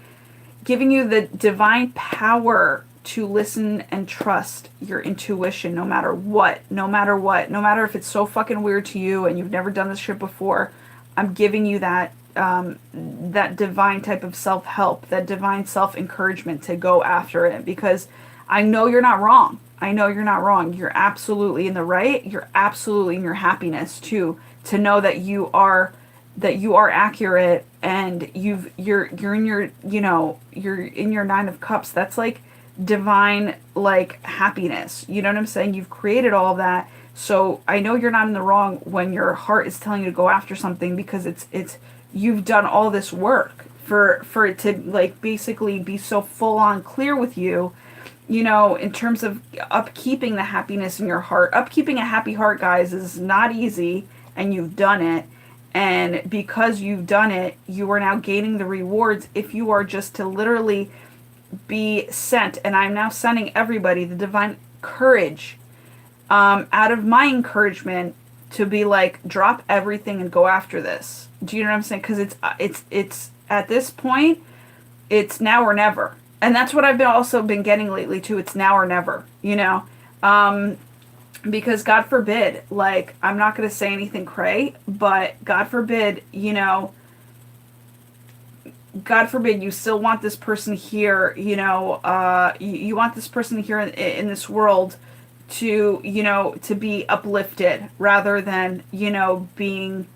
Giving you the divine power to listen and trust your intuition no matter what, no matter what, no matter if it's so fucking weird to you and you've never done this shit before. I'm giving you that divine type of self-help, that divine self-encouragement to go after it, because I know you're not wrong. I know you're not wrong. You're absolutely in the right. You're absolutely in your happiness too, to know that you are accurate, and you're in your, you know, you're in your 9 of cups. That's like divine, like, happiness. You know what I'm saying? You've created all of that. So I know you're not in the wrong when your heart is telling you to go after something, because it's you've done all this work for it to, like, basically be so full on clear with you, you know, in terms of upkeeping the happiness in your heart. Upkeeping a happy heart, guys, is not easy, and you've done it. And because you've done it, you are now gaining the rewards if you are just to literally be sent. And I'm now sending everybody the divine courage, out of my encouragement, to be like, drop everything and go after this. Do you know what I'm saying? Because it's at this point, it's now or never. And that's what I've been getting lately too. It's now or never, you know? Because God forbid, like, I'm not going to say anything cray, but God forbid, you know, God forbid you still want this person here, you know, you want this person here in this world to, you know, to be uplifted rather than, you know, being,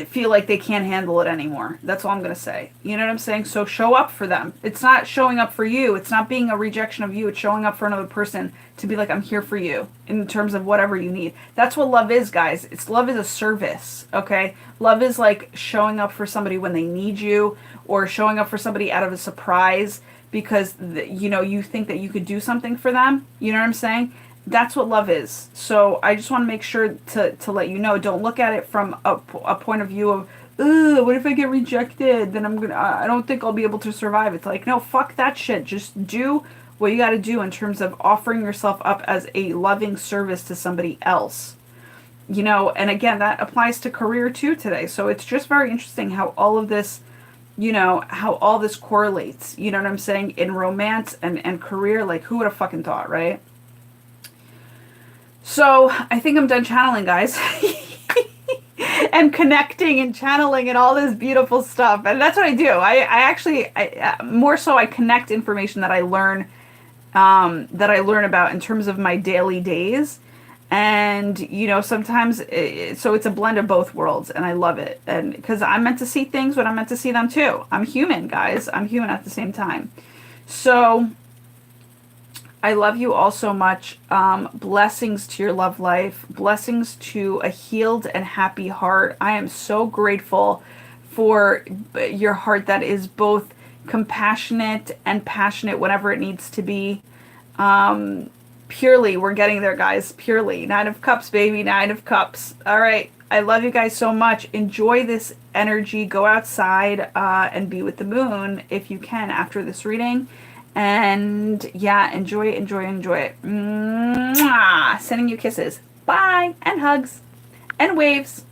feel like they can't handle it anymore. That's all I'm going to say. You know what I'm saying? So show up for them. It's not showing up for you. It's not being a rejection of you. It's showing up for another person to be like, I'm here for you in terms of whatever you need. That's what love is, guys. Love is a service. Okay. Love is like showing up for somebody when they need you, or showing up for somebody out of a surprise because, you know, you think that you could do something for them. You know what I'm saying? That's what love is. So I just want to make sure to let you know, don't look at it from a point of view of, ugh, what if I get rejected? Then I don't think I'll be able to survive. It's like, no, fuck that shit. Just do what you got to do in terms of offering yourself up as a loving service to somebody else. You know, and again, that applies to career too today. So it's just very interesting how all of this, you know, how all this correlates. You know what I'm saying? In romance and career, like, who would have fucking thought, right? So I think I'm done channeling, guys. And connecting and channeling and all this beautiful stuff. And that's what I do. I actually, more so, I connect information that I learn about in terms of my daily days. And, you know, sometimes, so it's a blend of both worlds, and I love it. And because I'm meant to see things when I'm meant to see them too. I'm human, guys. I'm human at the same time. So I love you all so much. Blessings to your love life. Blessings to a healed and happy heart. I am so grateful for your heart that is both compassionate and passionate whenever it needs to be. Purely, we're getting there, guys. Purely. 9 of Cups, baby. 9 of Cups. All right. I love you guys so much. Enjoy this energy. Go outside and be with the moon if you can after this reading. And yeah, enjoy it, enjoy it, enjoy it. Mwah! Sending you kisses. Bye. And hugs. And waves.